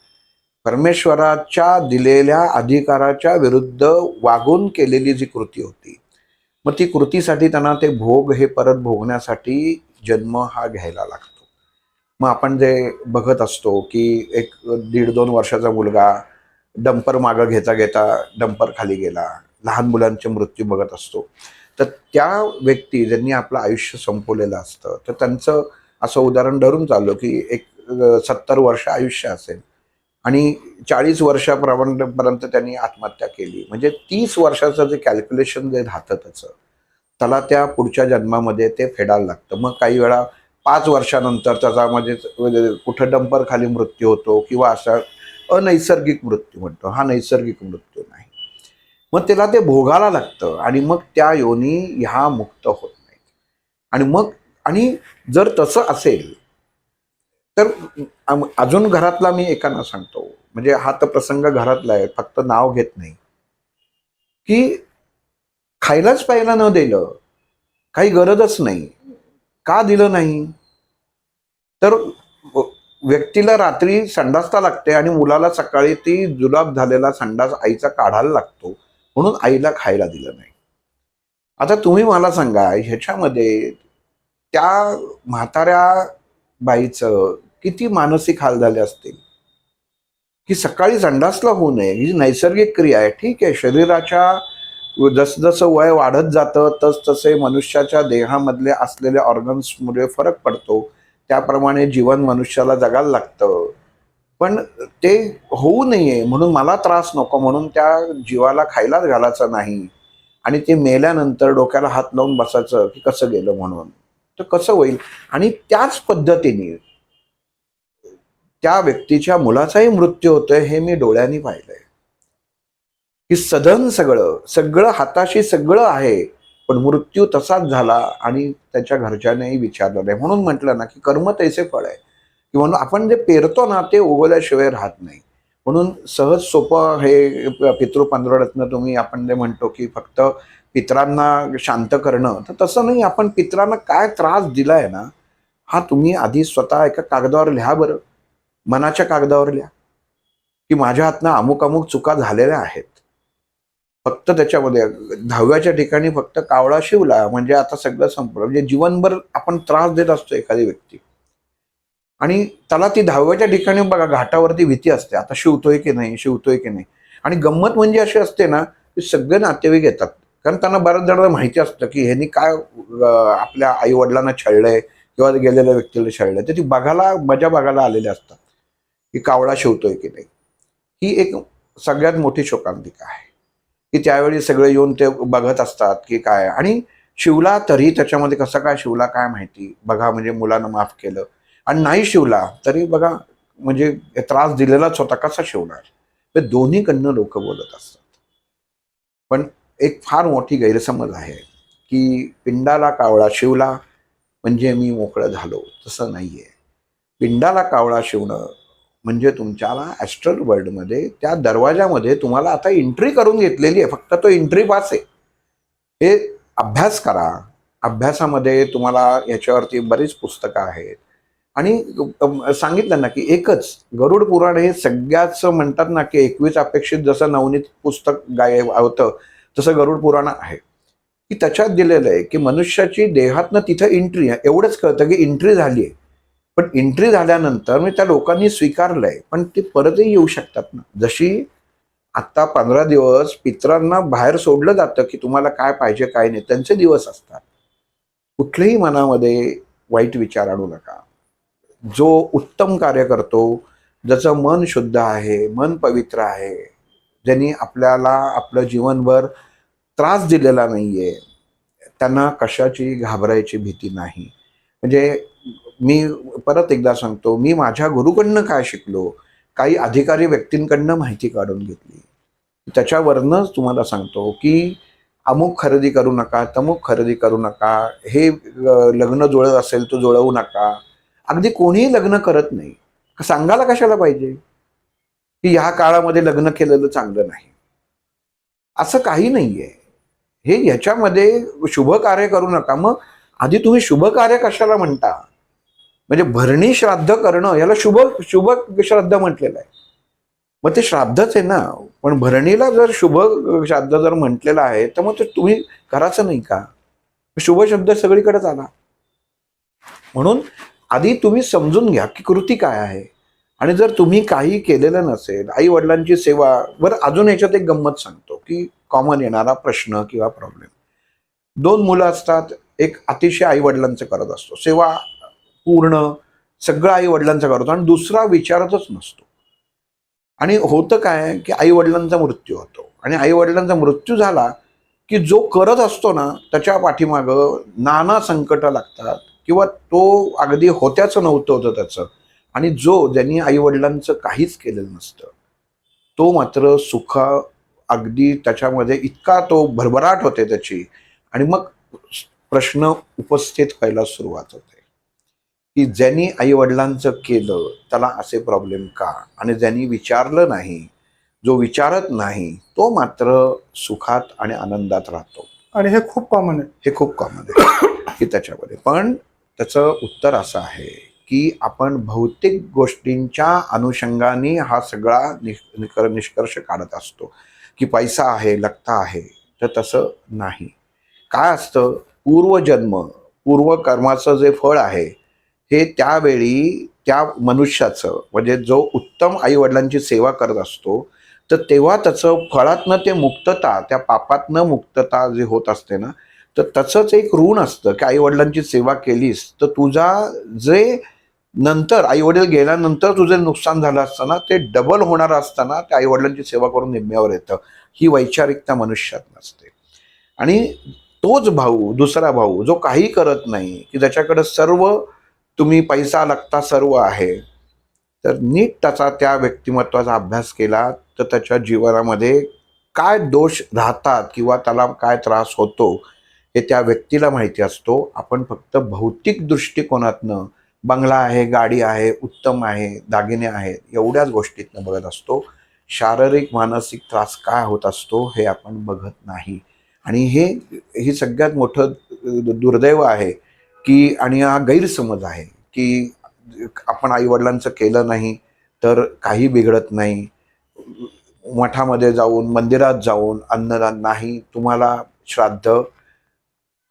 परमेश्वराच्या दिलेल्या अधिकाराच्या विरुद्ध वागून केलेली जी कृती होती, मग ती कृतीसाठी त्यांना ते भोग हे परत भोगण्यासाठी जन्म हा घ्यायला लागतो. मग आपण जे बघत असतो की एक 1.5-2 वर्षाचा मुलगा डंपर मागं घेता घेता डंपर खाली गेला, लहान मुलांचे मृत्यू बघत असतो. तर त्या व्यक्ती ज्यांनी आपलं आयुष्य संपवलेलं असतं तर त्यांचं असं उदाहरण धरून चाललो की एक 70 वर्ष आयुष्य असेल आणि 40 वर्षापर्यंत त्यांनी आत्महत्या केली, म्हणजे 30 वर्षाचं जे कॅल्क्युलेशन जे राहतं त्याचं, त्याला त्या पुढच्या जन्मामध्ये ते फेडायला लागतं. मग काही वेळा 5 वर्षानंतर त्याचा म्हणजे कुठं डंपर खाली मृत्यू होतो किंवा असा अनैसर्गिक मृत्यू म्हणतो, हा नैसर्गिक मृत्यू नाही. मग त्याला ते भोगायला लागतं आणि मग त्या योनी ह्या मुक्त होत नाहीत. आणि मग आणि जर तसं असेल तर अजून घरातला मी एकांना सांगतो, म्हणजे हा तर प्रसंग घरातला आहे, फक्त नाव घेत नाही, की खायलाच प्यायला न दिलं, काही गरजच नाही, का दिलं नाही? तर व्यक्तीला रात्री संडासता लागते आणि मुलाला सकाळी ती जुलाब झालेला संडास आईचा काढायला लागतो, म्हणून आईला खायला दिलं नाही. आता तुम्ही मला सांगा ह्याच्यामध्ये त्या म्हाताऱ्या बाईचं किती मानसिक हाल झाले असतील की सकाळी संडासला होऊ नये, ही नैसर्गिक क्रिया आहे, ठीक आहे. शरीराच्या जसजसं वय वाढत जातं तसतसे मनुष्याच्या देहामधले असलेले ऑर्गन्समुळे फरक पडतो, त्याप्रमाणे जीवन मनुष्याला जगायला लागतं. पण ते होऊ नये म्हणून, मला त्रास नको म्हणून त्या जीवाला खायलाच घालायचं नाही आणि ते मेल्यानंतर डोक्याला हात लावून बसायचं की कसं गेलं म्हणून, तर कसं होईल? आणि त्याच पद्धतीने त्या व्यक्तीच्या मुलाचाही मृत्यू होतोय हे मी डोळ्यांनी पाहिलंय. की सदन सगळं सगळं हाताशी सगळं आहे, पण मृत्यू तसाच झाला आणि त्याच्या घरच्यांनाही विचारलं नाही. म्हणून म्हटलं ना की कर्म तैसे फळ आहे, की म्हणून आपण जे पेरतो ना ते उगवल्याशिवाय राहत नाही. म्हणून सहज सोपं हे पितृ पंधरवड्यातनं तुम्ही आपण जे म्हणतो की फक्त पितरांना शांत करणं, तर तसं नाही. आपण पितरांना काय त्रास दिलाय ना, हा तुम्ही आधी स्वतः एका कागदावर लिहा बरं, मनाच्या कागदावर लिहा की माझ्या हातनं अमुक अमुक चुका झालेल्या आहेत. फक्त त्याच्यामध्ये 10व्याच्या ठिकाणी फक्त कावळा शिवला म्हणजे आता सगळं संपलं. म्हणजे जीवनभर आपण त्रास देत असतो एखादी व्यक्ती आणि त्याला ती 10व्याच्या ठिकाणी बघा घाटावरती भीती असते, आता शिवतोय की नाही, शिवतोय की नाही. आणि गंमत म्हणजे अशी असते ना की सगळे नातेवाईक येतात, कारण त्यांना बऱ्याच जणांना माहिती असतं की ह्यांनी काय आपल्या आई वडिलांना छळलंय किंवा गेलेल्या व्यक्तीला छळलंय, तर ती बघायला मजा बघायला आलेले असतात की कावळा शिवतोय की नाही. ही एक सगळ्यात मोठी शोकांतिका आहे की त्यावेळी सगळे येऊन ते बघत असतात की काय. आणि शिवला तरी त्याच्यामध्ये कसं काय शिवला काय माहिती बघा, म्हणजे मुलानं माफ केलं. आणि नाही शिवला तरी बघा, म्हणजे त्रास दिलेलाच होता, कसा शिवणार. तर दोन्हीकडनं लोक बोलत असतात. पण एक फार मोठी गैरसमज आहे की पिंडाला कावळा शिवला म्हणजे मी मोकळं झालो, तसं नाहीये. पिंडाला कावळा शिवणं म्हणजे तुमच्याला ॲस्ट्रल वर्ल्डमध्ये त्या दरवाजामध्ये तुम्हाला आता एंट्री करून घेतलेली आहे, फक्त तो एंट्री पास आहे. हे अभ्यास करा. अभ्यासामध्ये तुम्हाला याच्यावरती बरीच पुस्तकं आहेत. आणि सांगितलं ना की एकच गरुड पुराण हे सगळ्याच म्हणतात ना की 21 अपेक्षित जसं नवनीत पुस्तक होतं, तसं गरुड पुराण आहे की त्याच्यात दिलेलं आहे की मनुष्याची देहातनं तिथं एंट्री आहे. एवढंच कळतं की एंट्री झाली आहे, पण एंट्री झाल्यानंतर मी त्या लोकांनी स्वीकारलंय, पण ते परतही येऊ शकतात ना. जशी आता 15 दिवस पितरांना बाहेर सोडलं जातं की तुम्हाला काय पाहिजे काय नाही, त्यांचे दिवस असतात. कुठलेही मनामध्ये वाईट विचार आणू नका. जो उत्तम कार्य करतो, ज्याचं मन शुद्ध आहे, मन पवित्र आहे, ज्यांनी आपल्याला आपलं जीवनभर त्रास दिलेला नाहीये, त्यांना कशाची घाबरायची भीती नाही. म्हणजे मी परत एकदा सांगतो, मी माझ्या गुरुकडनं काय शिकलो, काही अधिकारी व्यक्तींकडनं माहिती काढून घेतली. त्याच्यावरनंच तुम्हाला सांगतो की अमुक खरेदी करू नका, तमुक खरेदी करू नका, हे लग्न जुळत असेल तर जुळवू नका. अगदी कोणीही लग्न करत नाही, सांगायला कशाला पाहिजे की ह्या काळामध्ये लग्न केलेलं चांगलं नाही. असं काही नाहीये. हे ह्याच्यामध्ये शुभ कार्य करू नका. मग आधी तुम्ही शुभ कार्य कशाला म्हणता? म्हणजे भरणी श्राद्ध करणं याला शुभ शुभ श्राद्ध म्हटलेलं आहे. मग ते श्राद्धच आहे ना. पण भरणीला जर शुभ श्राद्ध जर म्हटलेलं आहे, तर मग ते तुम्ही करायचं नाही का? शुभ शब्द सगळीकडेच आला. म्हणून आधी तुम्ही समजून घ्या की कृती काय आहे. आणि जर तुम्ही काही केलेलं नसेल, आई वडिलांची सेवा, बरं अजून याच्यात एक गंमत सांगतो की कॉमन येणारा प्रश्न किंवा प्रॉब्लेम. 2 मुलं असतात, एक अतिशय आई वडिलांचं करत असतो, सेवा पूर्ण सगळं आई वडिलांचं करतो, आणि दुसरा विचारतच नसतो. आणि होतं काय की आई वडिलांचा मृत्यू होतो, आणि आई वडिलांचा मृत्यू झाला की जो करत असतो ना त्याच्या पाठीमागं नाना संकट लागतात, किंवा तो अगदी होत्याचं नव्हतं होतं त्याचं. आणि ज्यांनी आई वडिलांचं काहीच केलेलं नसतं, तो मात्र सुख अगदी त्याच्यामध्ये इतका तो भरभराट होते त्याची. आणि मग प्रश्न उपस्थित व्हायला सुरुवात होते की ज्यांनी आई वडिलांचं केलं त्याला असे प्रॉब्लेम का, आणि ज्यांनी विचारलं नाही, जो विचारत नाही, तो मात्र सुखात आणि आनंदात राहतो. आणि हे खूप कॉमन आहे. हे खूप कॉमन आहे की त्याच्यामध्ये. पण त्याचं उत्तर असं आहे की आपण भौतिक गोष्टींच्या अनुषंगाने हा सगळा निष्कर्ष काढत असतो की पैसा आहे, लखता आहे. तर तसं नाही. काय असतं, पूर्वजन्म, पूर्वकर्माचं जे फळ आहे हे त्यावेळी त्या मनुष्याचं, म्हणजे जो उत्तम आई वडिलांची सेवा करत असतो, तर तेव्हा त्याचं फळातनं ते मुक्तता, त्या पापातनं मुक्तता जे होत असते ना, तर त्याचंच एक ऋण असतं की आई वडिलांची सेवा केलीस तर तुझा जे नंतर आई वडील गेल्यानंतर तुझं नुकसान झालं असताना ते डबल होणार असताना त्या आई वडिलांची सेवा करून निम्म्यावर येतं. ही वैचारिकता मनुष्यात नसते. आणि तोच भाऊ, दुसरा भाऊ जो काही करत नाही, की ज्याच्याकडे सर्व तुम्ही पैसा लागता सर्व आहे, तर नीट त्याचा त्या व्यक्तिमत्वाचा अभ्यास केला तर त्याच्या जीवनामध्ये काय दोष राहतात किंवा त्याला काय त्रास होतो हे त्या व्यक्तीला माहिती असतो. आपण फक्त भौतिक दृष्टिकोनातनं बंगला आहे, गाडी आहे, उत्तम आहे, दागिने आहेत एवढ्याच गोष्टीतनं बघत असतो. शारीरिक मानसिक त्रास काय होत असतो हे आपण बघत नाही. आणि ही सगळ्यात मोठं दुर्दैव आहे की, आणि हा गैरसमज आहे की आपण आईवडिलांचं केलं नाही तर काही बिघडत नाही. मठामध्ये जाऊन मंदिरात जाऊन अन्नदान नाही, तुम्हाला श्राद्ध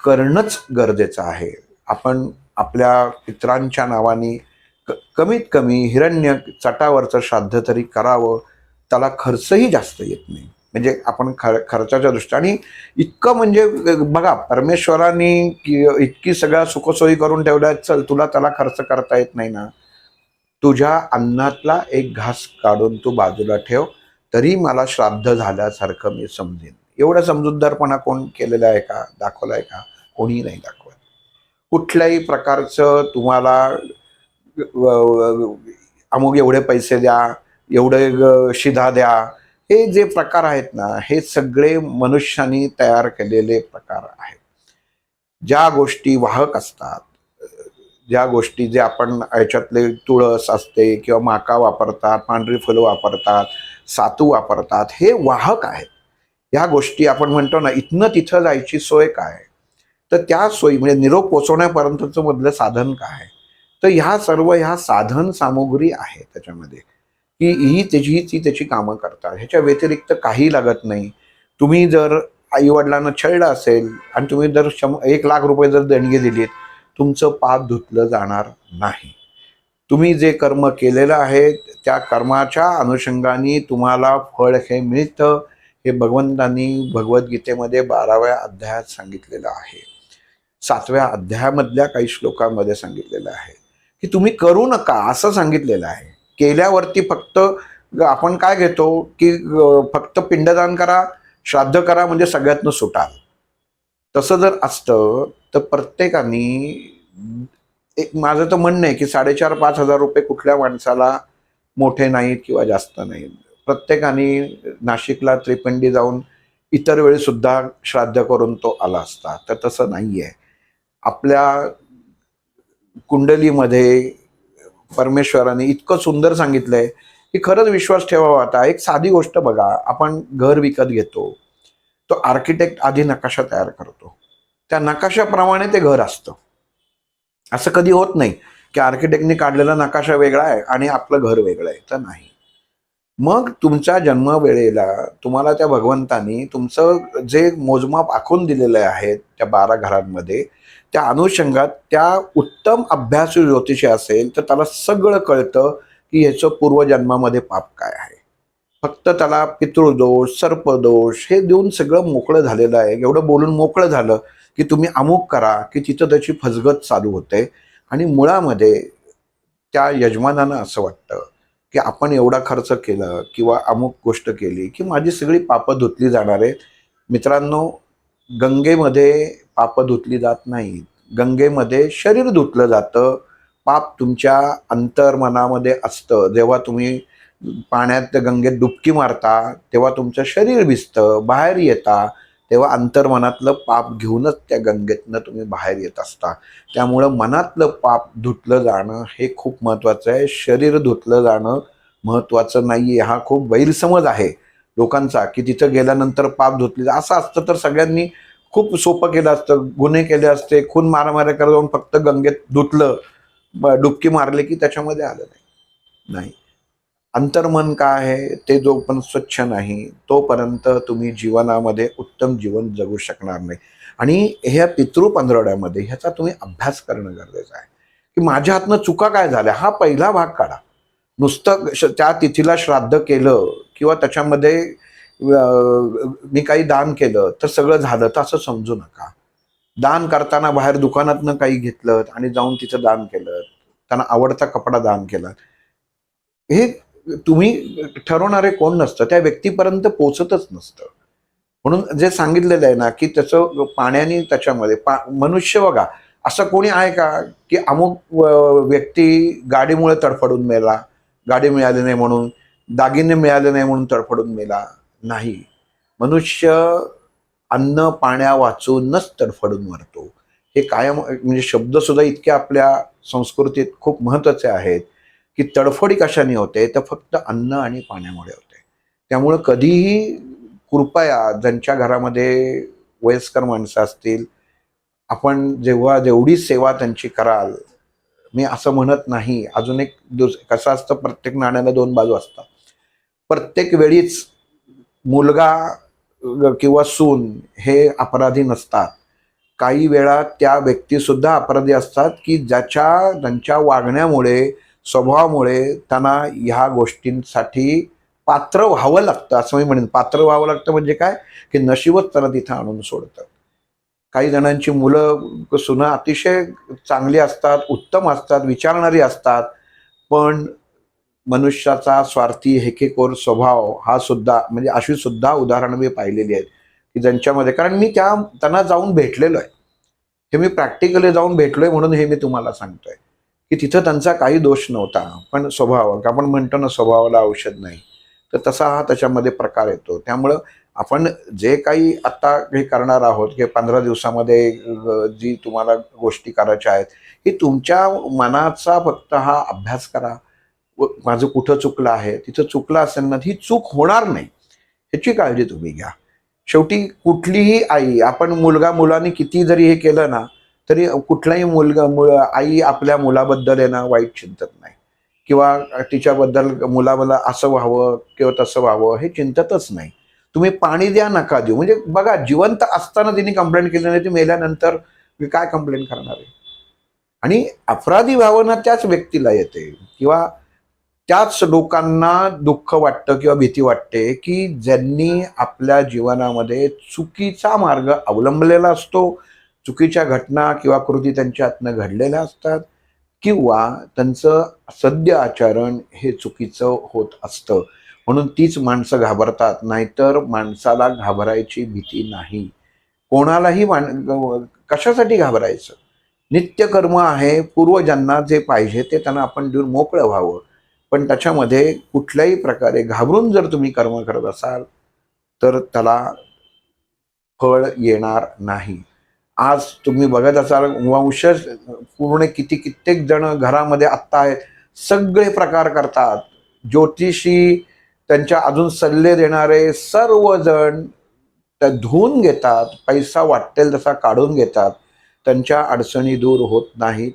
करणंच गरजेचं आहे. आपण आपल्या पितरांच्या नावाने कमीत कमी हिरण्य चटावरचं श्राद्ध तरी करावं. त्याला खर्चही जास्त येत नाही. म्हणजे आपण खर्चाच्या दृष्टीने आणि इतकं म्हणजे बघा, परमेश्वराने इतकी सगळ्या सुखसोयी करून ठेवल्या, चल तुला त्याला खर्च करता येत नाही ना, तुझ्या अन्नातला एक घास काढून तू बाजूला ठेव, तरी मला श्राद्ध झाल्यासारखं मी समजेन. एवढा समजूतदारपणा कोण केलेला आहे का, दाखवला आहे का? कोणीही नाही दाखवत. कुठल्याही प्रकारचं तुम्हाला अमुक एवढे पैसे द्या, एवढे शिधा द्या, हे जे प्रकार आहेत ना, हे सगळे मनुष्याने तयार केलेले प्रकार आहेत. ज्या गोष्टी वाहक असतात, ज्या गोष्टी जे आपण ह्याच्यातले तुळस असते किंवा माका वापरतात, पांढरी फुलं वापरतात, सातू वापरतात, हे वाहक आहेत. ह्या गोष्टी आपण म्हणतो ना, इथनं तिथं जायची सोय काय, तर त्या सोयी म्हणजे निरोप पोचवण्यापर्यंतचं मधलं साधन काय, तर ह्या साधन सामुग्री आहे त्याच्यामध्ये, की ती त्याची कामं करतात. ह्याच्या व्यतिरिक्त काही लागत नाही. तुम्ही जर आईवडिलांना छळलं असेल आणि तुम्ही जर 1,00,000 रुपये जर देणगी दिलीत, तुमचं पाप धुतलं जाणार नाही. तुम्ही जे कर्म केलेलं आहे त्या कर्माच्या अनुषंगाने तुम्हाला फळ हे मिळतं. हे भगवंतांनी भगवद्गीतेमध्ये 12व्या अध्यायात सांगितलेलं आहे. 7व्या अध्यायामधल्या काही श्लोकांमध्ये सांगितलेलं आहे की तुम्ही करू नका असं सांगितलेलं आहे. केल्यावरती फक्त आपण काय घेतो की फक्त पिंडदान करा, श्राद्ध करा म्हणजे सगळ्यातनं सुटाल. तसं जर असतं तर प्रत्येकाने, एक माझं तर म्हणणं आहे की 4,500-5,000 रुपये कुठल्या माणसाला मोठे नाहीत किंवा जास्त नाहीत. प्रत्येकाने नाशिकला त्रिपिंडी जाऊन इतर वेळी सुद्धा श्राद्ध करून तो आला असता. तर तसं नाही आहे. आपल्या कुंडलीमध्ये परमेश्वराने इतकं सुंदर सांगितलंय की खरंच विश्वास ठेवावा. आता एक साधी गोष्ट बघा, आपण घर विकत घेतो, तो आर्किटेक्ट आधी नकाशा तयार करतो, त्या नकाशाप्रमाणे ते घर असतं. असं कधी होत नाही की आर्किटेक्टने काढलेला नकाशा वेगळा आहे आणि आपलं घर वेगळं आहे, तर नाही. मग तुमच्या जन्मवेळेला तुम्हाला त्या भगवंतानी तुमचं जे मोजमाप आखून दिलेलं आहे त्या 12 घरांमध्ये, त्या अनुषंगात त्या उत्तम अभ्यासू ज्योतिषी असेल तर त्याला सगळं कळतं की ह्याचं पूर्वजन्मामध्ये पाप काय आहे. फक्त त्याला पितृदोष, सर्पदोष हे देऊन सगळं मोकळं झालेलं आहे. एवढं बोलून मोकळं झालं की तुम्ही अमुक करा, की तिथं त्याची फसगत चालू होते. आणि मुळामध्ये त्या यजमानांना असं वाटतं की आपण एवढा खर्च केला किंवा अमुक गोष्ट केली की माझी सगळी पापं धुतली जाणार आहेत. मित्रांनो, गंगेमध्ये पापं धुतली जात नाहीत. गंगेमध्ये शरीर धुतलं जातं. पाप तुमच्या अंतर्मनामध्ये असतं. जेव्हा तुम्ही पाण्यात गंगेत डुबकी मारता तेव्हा तुमचं शरीर भिजतं, बाहेर येता तेव्हा अंतर्मनातलं पाप घेऊनच त्या गंगेतनं तुम्ही बाहेर येत असता. त्यामुळं मनातलं पाप धुतलं जाणं हे खूप महत्त्वाचं आहे. शरीर धुतलं जाणं महत्त्वाचं नाही आहे. हा खूप गैरसमज आहे लोकांचा की तिथं गेल्यानंतर पाप धुतले. असं असतं तर सगळ्यांनी खूप सोपं केलं असतं, गुन्हे केले असते, खून मारामाऱ्या करत जाऊन फक्त गंगेत धुतलं, डुबकी मारली की त्याच्यामध्ये आलं नाही. अंतर्मन काय आहे ते जो पण स्वच्छ नाही तोपर्यंत तुम्ही जीवनामध्ये उत्तम जीवन जगू शकणार नाही. आणि ह्या पितृ पंधरवड्यामध्ये ह्याचा तुम्ही अभ्यास करणं गरजेचं आहे की माझ्या हातनं चुका काय झाल्या. हा पहिला भाग काढा. नुसतं त्या तिथीला श्राद्ध केलं किंवा त्याच्यामध्ये मी काही दान केलं तर सगळं झालं तर असं समजू नका. दान करताना बाहेर दुकानातनं काही घेतलं आणि जाऊन तिथं दान केलं, त्यांना आवडता कपडा दान केला, हे तुम्ही ठरवणारे कोण नसतं, त्या व्यक्तीपर्यंत पोचतच नसतं. म्हणून जे सांगितलेलं आहे ना की त्याचं पाण्याने त्याच्यामध्ये मनुष्य बघा, असं कोणी आहे का की अमुक व्यक्ती गाडीमुळे तडफडून मेला, गाडी मिळाली नाही म्हणून, दागिने मिळाले नाही म्हणून तडफडून मेला नाही. मनुष्य अन्न पाण्या वाचूनच तडफडून मरतो. हे कायम म्हणजे शब्द सुद्धा इतके आपल्या संस्कृतीत खूप महत्त्वाचे आहेत की तडफडी कशाने होते तर फक्त अन्न आणि पाण्यामुळे होते. त्यामुळं कधीही कृपया ज्यांच्या घरामध्ये वयस्कर माणसं असतील, आपण जेव्हा जेवढी सेवा त्यांची कराल, मी असं म्हणत नाही. अजून एक कसं असतं, प्रत्येक नाण्याला दोन बाजू असतात. प्रत्येक वेळीच मुलगा किंवा सून हे अपराधी नसतात. काही वेळा त्या व्यक्तीसुद्धा अपराधी असतात की त्यांच्या वागण्यामुळे, स्वभावामुळे त्यांना ह्या गोष्टींसाठी पात्र व्हावं लागतं. असं मी म्हणेन. पात्र व्हावं लागतं म्हणजे काय, की नशीबच त्याला तिथं आणून सोडतं. काही जणांची मुलं सुना अतिशय चांगली असतात, उत्तम असतात, विचारणारी असतात, पण मनुष्याचा स्वार्थी हेकेखोर स्वभाव हा सुद्धा, म्हणजे अशी सुद्धा उदाहरणं मी पाहिलेली आहेत की ज्यांच्यामध्ये, कारण मी त्यांना जाऊन भेटलेलो आहे. हे मी प्रॅक्टिकली जाऊन भेटलोय म्हणून हे मी तुम्हाला सांगतोय की तिथं त्यांचा काही दोष नव्हता, पण स्वभाव, आपण म्हणतो ना स्वभावाला औषध नाही, तर तसा हा त्याच्यामध्ये प्रकार येतो. त्यामुळं आपण जे काही आता हे करणार आहोत की 15 दिवसामध्ये जी तुम्हाला गोष्टी करायच्या आहेत, ही तुमच्या मनाचा फक्त हा अभ्यास करा. माझं कुठं चुकलं आहे, तिथं चुकलं असेल ना, ही चूक होणार नाही ह्याची काळजी तुम्ही घ्या. शेवटी कुठलीही आई, आपण मुलांनी किती जरी हे केलं ना, तरी कुठलाही आई आपल्या मुलाबद्दल आहे ना वाईट चिंतत नाही, किंवा तिच्याबद्दल मुलाला असं व्हावं किंवा तसं व्हावं हे चिंततच नाही. तुम्ही पाणी द्या, नका देऊ. म्हणजे बघा, जिवंत असताना तिने कंप्लेंट केली नाही, ती मेल्यानंतर मी काय कंप्लेंट करणार आहे? आणि अपराधी भावना त्याच व्यक्तीला येते, किंवा त्याच लोकांना दुःख वाटतं किंवा भीती वाटते की ज्यांनी आपल्या जीवनामध्ये चुकीचा मार्ग अवलंबलेला असतो, चुकीच्या घटना किंवा कृती त्यांच्या हातनं घडलेल्या असतात, किंवा त्यांचं सद्य आचरण हे चुकीचं होत असतं. म्हणून तीच माणसं घाबरतात, नाहीतर माणसाला घाबरायची भीती नाही. कोणालाही कशासाठी घाबरायचं? नित्यकर्म आहे, पूर्वजांना जे पाहिजे ते त्यांना आपण देऊन मोकळं व्हावं. पण त्याच्यामध्ये कुठल्याही प्रकारे घाबरून जर तुम्ही कर्म करत असाल तर त्याला फळ येणार नाही. आज तुम्ही बघत असाल, वंशज पूर्ण कित्येक जण घरामध्ये आत्ता आहेत, सगळे प्रकार करतात. ज्योतिषी, त्यांच्या अजून सल्ले देणारे सर्वजण त्या धुवून घेतात, पैसा वाटेल तसा काढून घेतात, त्यांच्या अडचणी दूर होत नाहीत.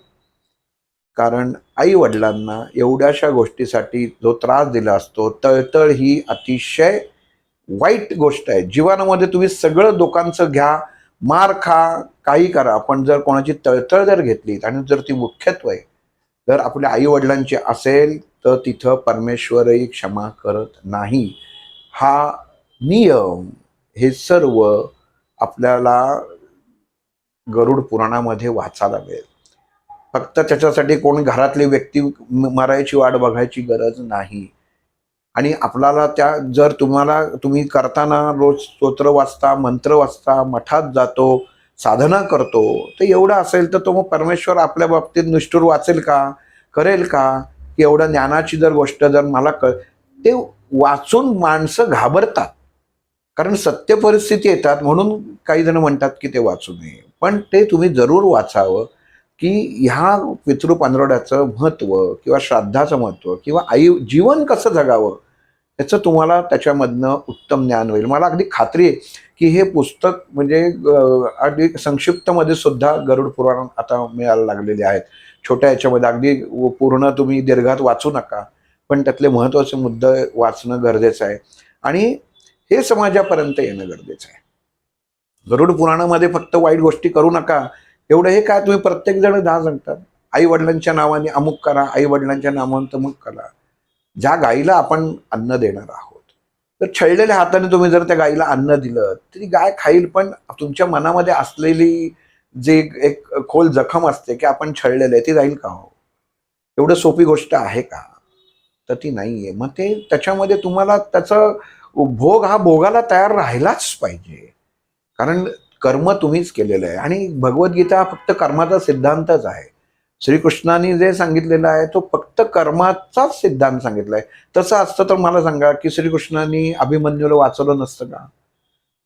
कारण आई वडिलांना एवढ्याशा गोष्टीसाठी जो त्रास दिला असतो, तळतळ ही अतिशय वाईट गोष्ट आहे. जीवनामध्ये तुम्ही सगळं लोकांचं घ्या, मार खा, काही करा, पण जर कोणाची तळतळ जर घेतली आणि जर ती मुख्यत्वे जर आपल्या आई वडिलांची असेल, तर तिथं परमेश्वरही क्षमा करत नाही. हा नियम, हे सर्व आपल्याला गरुड पुराणामध्ये वाचायला मिळेल. फक्त त्याच्यासाठी कोण घरातली व्यक्ती मरायची वाट बघायची गरज नाही. आणि आपल्याला जर तुम्ही करताना रोज स्तोत्र वाचता, मंत्र वाचता, मठात जातो, साधना करतो, तर एवढं असेल तर तो मग परमेश्वर आपल्या बाबतीत निष्ठुर वाचेल का, करेल का? की एवढं ज्ञानाची जर गोष्ट जर मला ते वाचून माणसं घाबरतात, कारण सत्य परिस्थिती येतात म्हणून काही जण म्हणतात की ते वाचू नये. पण ते तुम्ही जरूर वाचावं की ह्या पितृ पंधरवड्याचं महत्त्व किंवा श्राद्धाचं महत्त्व किंवा जीवन कसं जगावं त्याचं तुम्हाला त्याच्यामधनं उत्तम ज्ञान होईल. मला अगदी खात्री आहे की हे पुस्तक म्हणजे अगदी संक्षिप्तमध्ये सुद्धा गरुड पुराण आता मिळायला लागलेले आहेत. छोट्या याच्यामध्ये अगदी पूर्ण तुम्ही दीर्घात वाचू नका, पण त्यातले महत्त्वाचे मुद्दे वाचणं गरजेचं आहे आणि हे समाजापर्यंत येणं गरजेचं आहे. गरुड पुराणामध्ये फक्त वाईट गोष्टी करू नका एवढं हे काय, तुम्ही प्रत्येक जण दहा सांगतात, आई वडिलांच्या नावाने अमुक करा, आई वडिलांच्या नावाने तमुक करा. ज्या गाईला आपण अन्न देणार आहोत, तर छळलेल्या हाताने तुम्ही जर त्या गाईला अन्न दिलं तरी गाय खाईल, पण तुमच्या मनामध्ये असलेली जी एक खोल जखम असते की आपण छळलेलं आहे, ती जाईल का हो? एवढं सोपी गोष्ट आहे का? तर ती नाहीये. मग ते त्याच्यामध्ये तुम्हाला त्याचं भोग हा भोगाला तयार राहिलाच पाहिजे, कारण कर्म तुम्हीच केलेलं आहे आणि भगवद्गीता फक्त कर्माचा सिद्धांतच आहे. श्रीकृष्णाने जे सांगितलेलं आहे तो फक्त कर्माचाच सिद्धांत सांगितलाय. तसं असतं तर मला सांगा की श्रीकृष्णाने अभिमन्यूला वाचवलं नसतं का?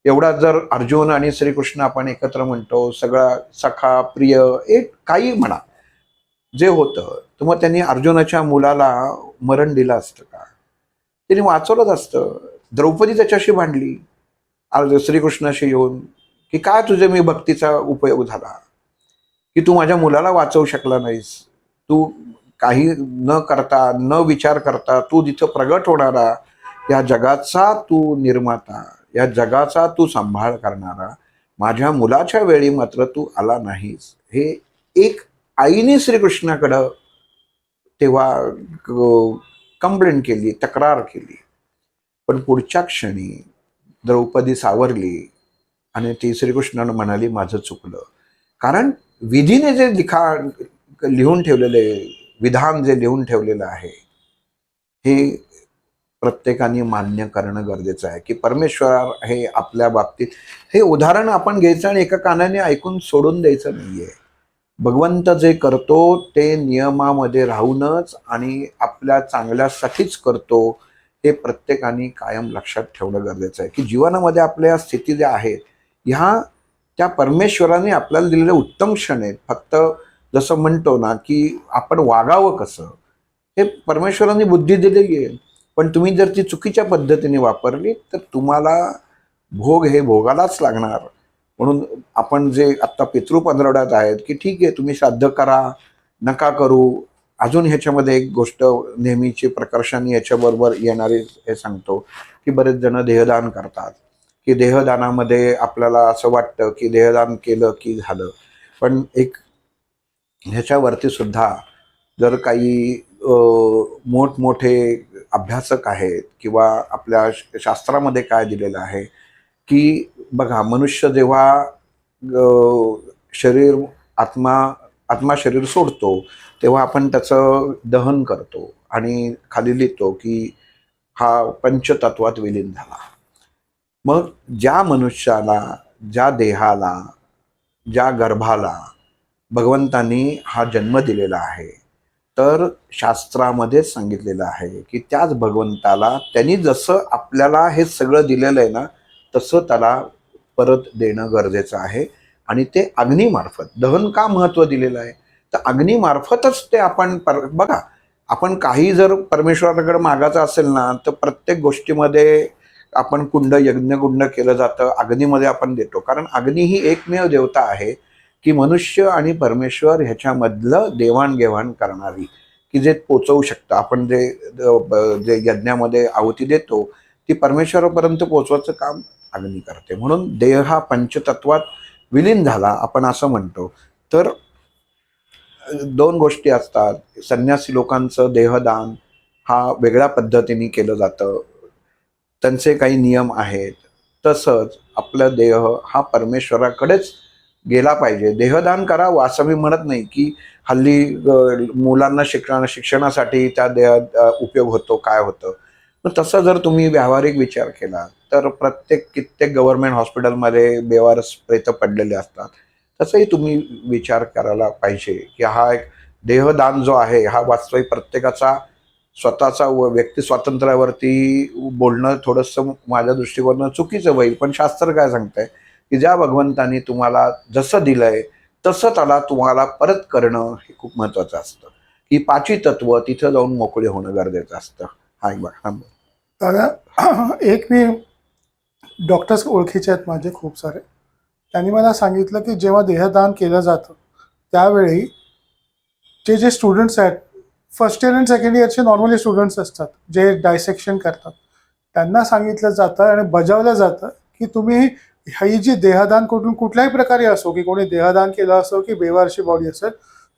एवढा जर अर्जुन आणि श्रीकृष्ण आपण एकत्र म्हणतो, सगळा सखा प्रिय एक काही म्हणा जे होतं, तर मग त्यांनी अर्जुनाच्या मुलाला मरण दिलं असतं का? त्यांनी वाचवलंच असतं. द्रौपदी त्याच्याशी भांडली श्रीकृष्णाशी येऊन की काय तुझे मी भक्तीचा उपयोग झाला, की तू माझ्या मुलाला वाचवू शकला नाहीस. तू काही न करता न विचार करता तू जिथं प्रगट होणारा, या जगाचा तू निर्माता, या जगाचा तू सांभाळ करणारा, माझ्या मुलाच्या वेळी मात्र तू आला नाहीस. हे एक आईने श्रीकृष्णाकडं तेव्हा कंप्लेंट केली, तक्रार केली. पण पुढच्या क्षणी द्रौपदी सावरली आणि ती श्रीकृष्णानं म्हणाली माझं चुकलं. कारण विधीने जे लिहून ठेवलेले विधान जे लिहून ठेवलेलं आहे हे प्रत्येकाने मान्य करणं गरजेचं आहे की परमेश्वर हे आपल्या बाबतीत, हे उदाहरण आपण घ्यायचं आणि एका कानाने ऐकून सोडून द्यायचं नाहीये. भगवंत जे करतो ते नियमामध्ये राहूनच आणि आपल्या चांगल्यासाठीच करतो, हे प्रत्येकाने कायम लक्षात ठेवणं गरजेचं आहे की जीवनामध्ये आपल्या स्थिती ज्या आहेत ह्या त्या परमेश्वराने आपल्याला दिलेले उत्तम क्षण आहेत. फक्त जसं म्हणतो ना की आपण वागावं कसं, हे परमेश्वराने बुद्धी दिलेली आहे. पण तुम्ही जर ती चुकीच्या पद्धतीने वापरली तर तुम्हाला भोग हे भोगायलाच लागणार. म्हणून आपण जे आत्ता पितृ पंधरवड्यात आहेत की ठीक आहे तुम्ही श्राद्ध करा, नका करू. अजून ह्याच्यामध्ये एक गोष्ट नेहमीची प्रकर्षाने याच्याबरोबर येणारी हे सांगतो की बरेच जण देहदान करतात की देहदानामध्ये आपल्याला असं वाटतं की देहदान केलं की झालं. पण एक ह्याच्यावरती सुद्धा जर काही मोठमोठे अभ्यासक आहेत किंवा आपल्या शास्त्रामध्ये काय दिलेलं आहे की बघा मनुष्य जेव्हा शरीर आत्मा शरीर सोडतो तेव्हा आपण त्याचं दहन करतो आणि खाली लिहितो की हा पंचतत्वात विलीन झाला. मग ज्या मनुष्याला, ज्या देहाला, ज्या गर्भाला भगवंतांनी हा जन्म दिलेला आहे, तर शास्त्रामध्ये सांगितलेलं आहे की त्याच भगवंताला त्यांनी जसं आपल्याला हे सगळं दिलेलं आहे ना तसं त्याला परत देणं गरजेचं आहे. आणि ते अग्नीमार्फत दहन का महत्त्व दिलेलं आहे, तर अग्नीमार्फतच ते आपण बघा आपण काही जर परमेश्वराकडे मागायचं असेल ना तर प्रत्येक गोष्टीमध्ये आपण यज्ञकुंड केलं जातं, अग्नीमध्ये आपण देतो. कारण अग्नी ही एकमेव देवता आहे की मनुष्य आणि परमेश्वर ह्याच्यामधलं देवाणघेवाण करणारी, की जे पोचवू शकतं. आपण जे यज्ञामध्ये आहुती देतो ती परमेश्वरापर्यंत पोचवायचं काम अग्नी करते. म्हणून देह हा पंचतत्वात विलीन झाला आपण असं म्हणतो. तर दोन गोष्टी असतात. संन्यासी लोकांचं देहदान हा वेगळ्या पद्धतीने केलं जातं, त्यांचे काही नियम आहेत. तसंच आपला देह हा परमेश्वराकडेच गेला पाहिजे. देहदान करावं असं मी म्हणत नाही की हल्ली मुलांना शिक्षणासाठी त्या देहात उपयोग होतो काय होतं. मग तसं जर तुम्ही व्यावहारिक विचार केला तर कित्येक गव्हर्नमेंट हॉस्पिटलमध्ये बेवारस प्रेतं पडलेले असतात. तसंही तुम्ही विचार करायला पाहिजे की हा एक देहदान जो आहे हा वास्तविक प्रत्येकाचा स्वतःचा व्यक्ती स्वातंत्र्यावरती बोलणं थोडंसं माझ्या दृष्टिकोनानं चुकीचं होईल. पण शास्त्र काय सांगतंय की ज्या भगवंतानी तुम्हाला जसं दिलंय तसं त्याला तुम्हाला परत करणं हे खूप महत्त्वाचं असतं. ही पाची तत्व तिथं जाऊन मोकळे होणं गरजेचं असतं. हा एक बघा. दादा एक मी डॉक्टर्स ओळखीचे आहेत माझे खूप सारे, त्यांनी मला सांगितलं की जेव्हा देहदान केलं जातं त्यावेळी जे स्टुडंट्स आहेत फर्स्ट इयर आणि सेकंड इयरचे नॉर्मली स्टुडंट्स असतात जे डायसेक्शन करतात, त्यांना सांगितलं जातं आणि बजावलं जातं की तुम्ही ही जी देहदान कुठल्याही प्रकारे असो, की कोणी देहदान केलं असो की बेवारशी बॉडी असेल,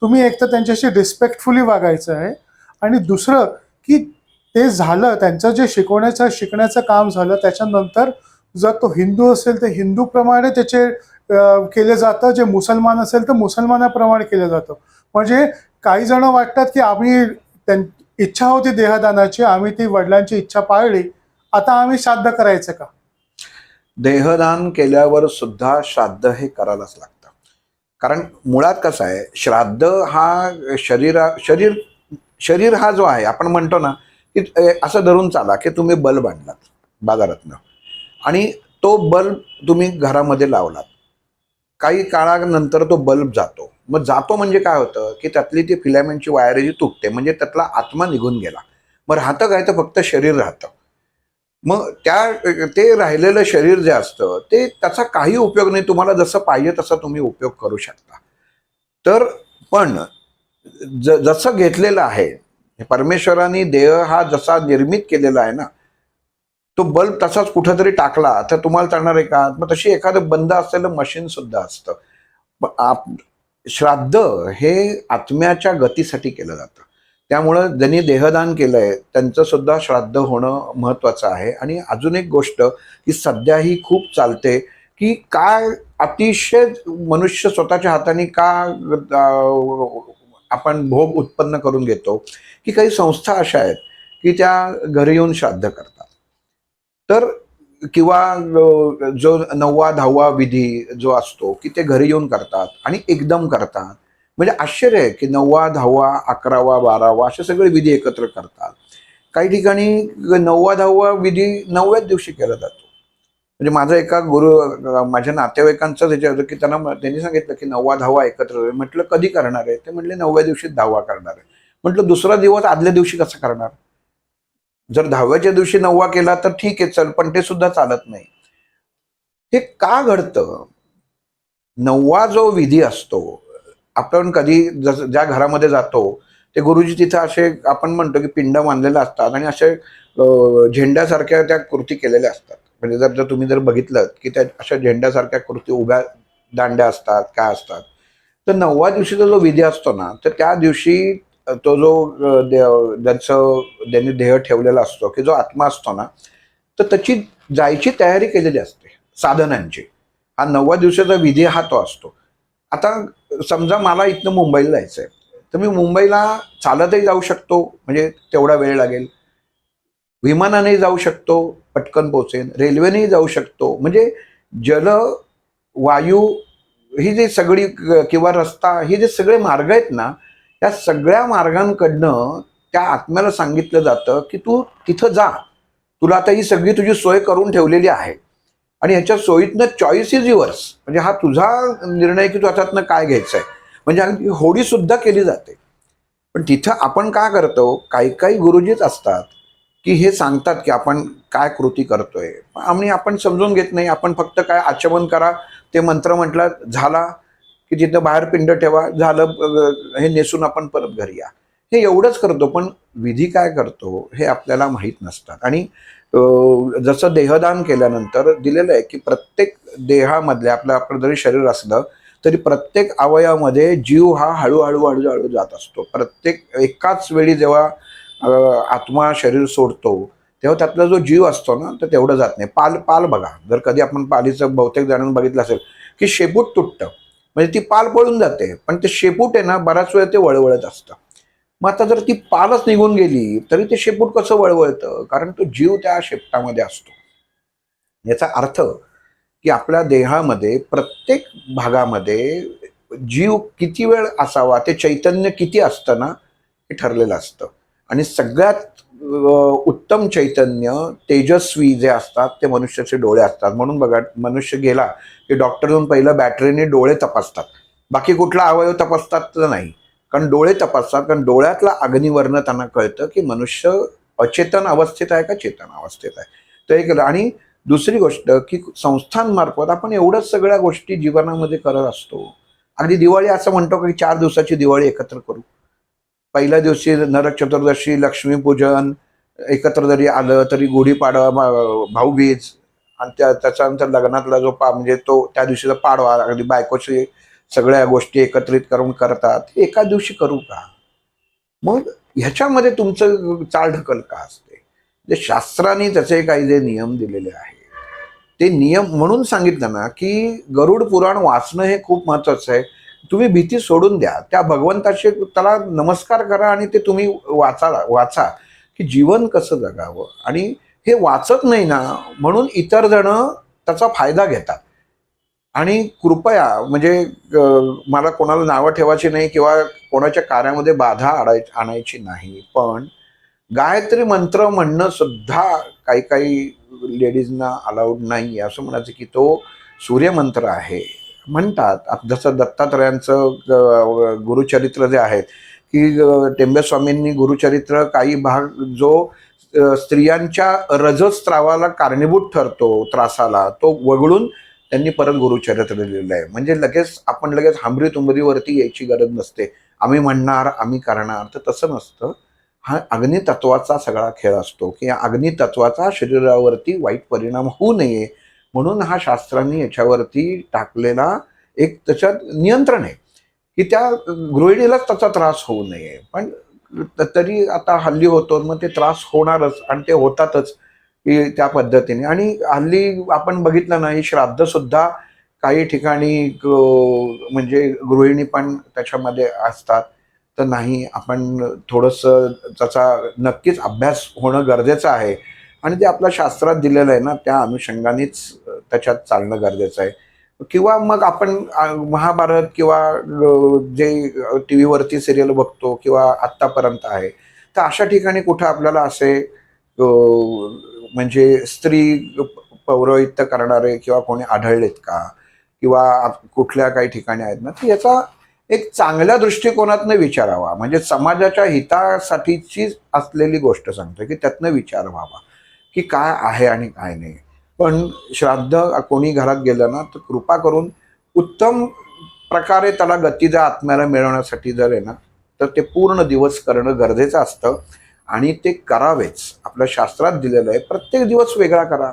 तुम्ही एक तर त्यांच्याशी रिस्पेक्टफुली वागायचं आहे आणि दुसरं की ते झालं त्यांचं जे शिकण्याचं काम झालं त्याच्यानंतर जर तो हिंदू असेल तर हिंदूप्रमाणे त्याचे केले जातं, जे मुसलमान असेल तर मुसलमानाप्रमाणे केलं जातं. म्हणजे काही जण वाटतात की आम्ही इच्छा होती देहदानाची, आम्ही ती वडिलांची इच्छा पाळली, आता आम्ही श्राद्ध करायचं का? देहदान केल्यावर सुद्धा श्राद्ध हे करायलाच लागतं. कारण मुळात कसं आहे, श्राद्ध हा शरीर शरीर हा जो आहे, आपण म्हणतो ना की असं धरून चाला की तुम्ही बल्ब आणलात बाजारातनं आणि तो बल्ब तुम्ही घरामध्ये लावलात. काही काळानंतर तो बल्ब जातो. मग जातो म्हणजे काय होतं की त्यातली ती फिलामेंटची वायर जी तुटते, म्हणजे त्यातला आत्मा निघून गेला. मग राहतं काय, तर फक्त शरीर राहतं. मग ते राहिलेलं शरीर जे असतं ते त्याचा काही उपयोग नाही. तुम्हाला जसं पाहिजे तसा तुम्ही उपयोग करू शकता. तर पण जसं घेतलेलं आहे, परमेश्वराने देह हा जसा निर्मित केलेला आहे ना, तो बल्ब तसाच कुठेतरी टाकला तर तुम्हाला चालणार आहे का? मग तशी एखादं बंद असलेलं मशीन सुद्धा असतं. श्राद्ध हे आत्म्याच्या गतीसाठी केलं जातं. त्यामुळं ज्यांनी देहदान केलंय त्यांचं सुद्धा श्राद्ध होणं महत्वाचं आहे. आणि अजून एक गोष्ट की सध्या ही खूप चालते की काय अतिशय मनुष्य स्वतःच्या हाताने का आपण भोग उत्पन्न करून घेतो, की काही संस्था अशा आहेत की त्या घरी येऊन श्राद्ध करतात. तर किंवा जो 9वा-10वा विधी जो असतो की ते घरी येऊन करतात आणि एकदम करतात. म्हणजे आश्चर्य आहे की 9वा, 10वा, 11वा, 12वा असे सगळे विधी एकत्र करतात. काही ठिकाणी 9वा-10वा विधी 9व्याच दिवशी केला जातो. म्हणजे माझा एका माझ्या नातेवाईकांचं त्याच्या होतं की त्यांनी सांगितलं की 9वा-10वा एकत्र. म्हटलं कधी करणार आहे? ते म्हटले 9व्या दिवशी 10वा करणार आहे. म्हटलं दुसरा दिवस आदल्या दिवशी कसा करणार? जर 10व्याच्या दिवशी 9वा केला तर ठीक आहे, चल, पण ते सुद्धा चालत नाही. हे का घडतं? 9वा जो विधी असतो, आपण कधी ज्या घरामध्ये जातो ते गुरुजी तिथं असे आपण म्हणतो की पिंड बांधलेले असतात आणि असे झेंड्यासारख्या त्या कृती केलेल्या असतात. म्हणजे जर तुम्ही बघितलं की त्या अशा झेंड्यासारख्या कृती, उभ्या दांड्या असतात, काय असतात. तर 9वा दिवशीचा जो विधी असतो ना, तर त्या दिवशी तो जो ज्यांनी देह ठेवलेला असतो की जो आत्मा असतो ना, तर त्याची जायची तयारी केलेली असते साधनांची. हा 9वा दिवसाचा विधी हा तो असतो. आता समजा मला इथनं मुंबईला जायचंय, तर मी मुंबईला चालतही जाऊ शकतो, म्हणजे तेवढा वेळ लागेल. विमानाने जाऊ शकतो, पटकन पोहोचेन. रेल्वेनेही जाऊ शकतो. म्हणजे जल, वायू ही जी सगळी किंवा रस्ता, हे जे सगळे मार्ग आहेत ना, त्या सगळ्या मार्गांकडनं त्या आत्म्याला सांगितलं जातं की तू तिथं जा. तुला आता ही सगळी तुझी सोय करून ठेवलेली आहे आणि ह्याच्या सोयीतनं चॉईस इज युअर्स. म्हणजे हा तुझा निर्णय की तू त्याच्यातनं काय घ्यायचंय. म्हणजे अगदी होडी सुद्धा केली जाते. पण तिथं आपण काय करतो, काही काही गुरुजीच असतात की हे सांगतात की आपण काय कृती करतोय आणि आपण समजून घेत नाही. आपण फक्त काय आचमन करा, ते मंत्र म्हटलं झाला की तिथं बाहेर पिंड ठेवा, झालं, हे नेसून आपण परत घरी या, हे एवढंच करतो. पण विधी काय करतो हे आपल्याला माहीत नसतात. आणि जसं देहदान केल्यानंतर दिलेलं आहे की प्रत्येक देहामधले आपलं जरी शरीर असलं तरी प्रत्येक अवयवामध्ये जीव हा हळूहळू हळूहळू जात असतो. प्रत्येक एकाच वेळी जेव्हा आत्मा शरीर सोडतो तेव्हा त्यातला जो जीव असतो ना, तर तेवढं जात नाही. पाल बघा, जर कधी आपण पालीचं बहुतेक जणांना बघितलं असेल की शेपूट तुटतं, म्हणजे ती पाल पळून जाते, पण ते शेपूट आहे ना बराच वेळ ते वळवळत असतं. मग आता जर ती पालच निघून गेली तरी ते शेपूट कसं वळवळतं? कारण तो जीव त्या शेपटामध्ये असतो. याचा अर्थ की आपल्या देहामध्ये प्रत्येक भागामध्ये जीव किती वेळ असावा, ते चैतन्य किती असतं ना, हे ठरलेलं असतं. आणि सगळ्यात उत्तम चैतन्य तेजस्वी जे असतात ते मनुष्याचे डोळे असतात. म्हणून बघा, मनुष्य गेला की डॉक्टर येऊन पहिलं बॅटरीने डोळे तपासतात, बाकी कुठला अवयव तपासतात तर नाही. कारण डोळे तपासतात, कारण डोळ्यातला अग्निवर्ण त्यांना कळतं की मनुष्य अचेतन अवस्थेत आहे का चेतन अवस्थेत आहे. तर हे केलं. आणि दुसरी गोष्ट की संस्थांमार्फत आपण एवढंच सगळ्या गोष्टी जीवनामध्ये करत असतो. अगदी दिवाळी असं म्हणतो की 4 दिवसाची दिवाळी एकत्र करू. पहिल्या दिवशी नरक चतुर्दशी, लक्ष्मीपूजन एकत्र जरी आलं तरी, गुढीपाडवा, भाऊबीज, आणि त्याच्यानंतर लग्नातला जो म्हणजे तो त्या दिवशीचा पाडवा, अगदी बायकोची सगळ्या गोष्टी एकत्रित करून करतात. एका दिवशी करू का? मग ह्याच्यामध्ये तुमचं चालढकल का असते? जे शास्त्राने त्याचे काही जे नियम दिलेले आहेत, ते नियम म्हणून सांगितलं ना की गरुड पुराण वाचणं हे खूप महत्वाचं आहे. तुम्ही भीती सोडून द्या, त्या भगवंताशी त्याला नमस्कार करा आणि ते तुम्ही वाचा की जीवन कसं जगावं. आणि हे वाचत नाही ना, म्हणून इतर जण त्याचा फायदा घेतात. आणि कृपया म्हणजे मला कोणाला नावं ठेवायची नाही किंवा कोणाच्या कार्यामध्ये बाधा आणायची नाही, पण गायत्री मंत्र म्हणणं सुद्धा काही काही लेडीजना अलाउड नाही. असं म्हणायचं की तो सूर्यमंत्र आहे म्हणतात. जसं दत्तात्रयांचं गुरुचरित्र जे आहे की टेंबेस्वामींनी गुरुचरित्र काही भाग जो स्त्रियांच्या रजस्त्रावाला कारणीभूत ठरतो, त्रासाला, तो वगळून त्यांनी परत गुरुचरित्र लिहिलेलं आहे. म्हणजे लगेच हमरी तुमरीवरती यायची गरज नसते. आम्ही म्हणणार, आम्ही करणार, तर तसं नसतं. हा अग्नितत्वाचा सगळा खेळ असतो की या अग्नितत्वाचा शरीरावरती वाईट परिणाम होऊ नये म्हणून हा शास्त्रांनी याच्यावरती टाकलेला एक त्याच्यात नियंत्रण आहे की त्या गृहिणीलाच त्याचा त्रास होऊ नये. पण तरी आता हल्ली होतो, मग ते त्रास होणारच आणि ते होतातच की त्या पद्धतीने. आणि हल्ली आपण बघितलं नाही, श्राद्ध सुद्धा काही ठिकाणी म्हणजे गृहिणी पण त्याच्यामध्ये असतात. तर नाही, आपण थोडंसं त्याचा नक्कीच अभ्यास होणं गरजेचं आहे आणि ते आपल्या शास्त्रात दिलेलं आहे ना, त्या अनुषंगानेच त्याच्यात चालणं गरजेचं आहे. किंवा मग आपण महाभारत किंवा जे टी व्हीवरती सिरियल बघतो किंवा आत्तापर्यंत आहे, तर अशा ठिकाणी कुठं आपल्याला असे म्हणजे स्त्री पौरोहित्य करणारे किंवा कोणी आढळलेत का, किंवा कुठल्या काही ठिकाणी आहेत ना, तर याचा एक चांगल्या दृष्टिकोनातनं विचारावा. म्हणजे समाजाच्या हितासाठीची असलेली गोष्ट सांगतो की त्यातनं विचार व्हावा की काय आहे आणि काय नाही. पण श्राद्ध कोणी घरात गेलं ना, तर कृपा करून उत्तम प्रकारे त्याला गतिजा आत्म्याला मिळवण्यासाठी जर आहे ना, तर ते पूर्ण दिवस करणं गरजेचं असतं आणि ते करावेच. आपल्या शास्त्रात दिलेलं आहे, प्रत्येक दिवस वेगळा करा.